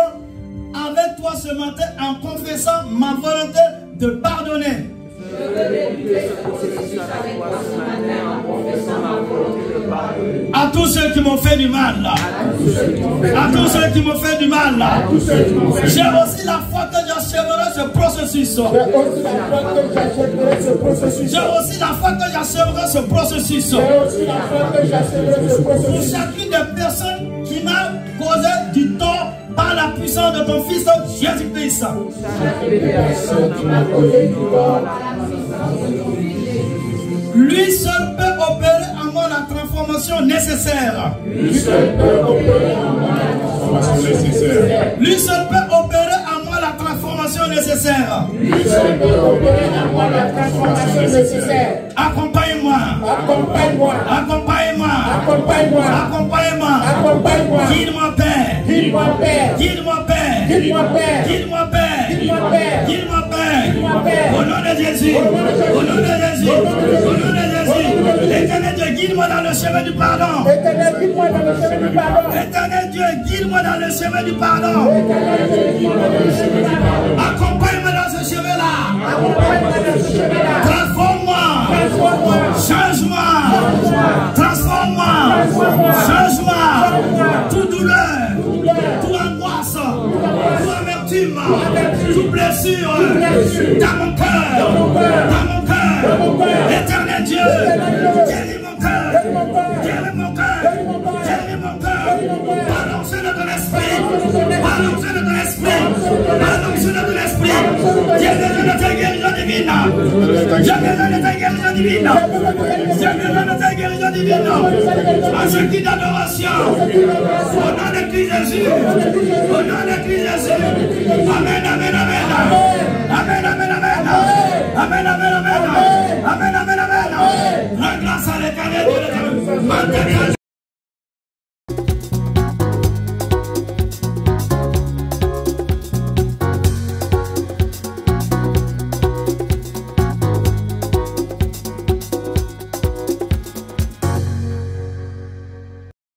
avec toi ce matin en confessant ma volonté de pardonner. Je veux débuter ce processus avec toi ce matin en confessant ma volonté de pardonner. À tous ceux qui m'ont fait du mal, à tous ceux qui m'ont fait du mal, j'ai aussi la foi que j'achèverai ce processus. J'ai aussi la foi que j'achèverai ce processus. Pour chacune des personnes qui m'a causé du tort par la puissance de ton Fils Jésus-Christ. Lui seul peut opérer en moi la transformation nécessaire. Lui seul peut opérer en moi la transformation nécessaire. Lui seul peut opérer en moi la transformation nécessaire. Lui seul peut opérer en moi la transformation nécessaire. Accompagne-moi. Accompagne-moi. Accompagne-moi. Accompagne-moi. Accompagne-moi. Accompagne-moi. Guide-moi, Père. Guide-moi, Père. Guide-moi, Père. Guide-moi, Père. Guide-moi, Père. Guide-moi, Père. Guide-moi, Père. Au nom de Jésus. Au nom de Jésus. Au nom de Jésus. Éternel Dieu, guide-moi dans le chemin du pardon. Éternel, guide-moi dans le chemin du pardon. Éternel Dieu, guide-moi dans le chemin du pardon. Accompagne-moi dans ce chemin-là. Transforme-moi. Change-moi. Transforme-moi. Change-moi. Toute douleur, toute angoisse, toute amertume, toute blessure dans mon cœur. Dans mon cœur. Éternel Dieu, guéris mon cœur. Guéris mon cœur. Guéris mon cœur. Par l'onction de ton esprit. Par l'onction de ton esprit. Par l'onction de ton esprit. J'ai besoin de ta guérison divine. J'ai besoin de ta guérison divine. J'ai besoin de ta guérison divine. À ce qui d'adoration. Au nom de Christ Jésus. Au nom de Christ Jésus. Amen, amen, amen. Amen, amen, amen. Amen, amen, amen. Amen, amen, amen. Rends grâce à l'éternel.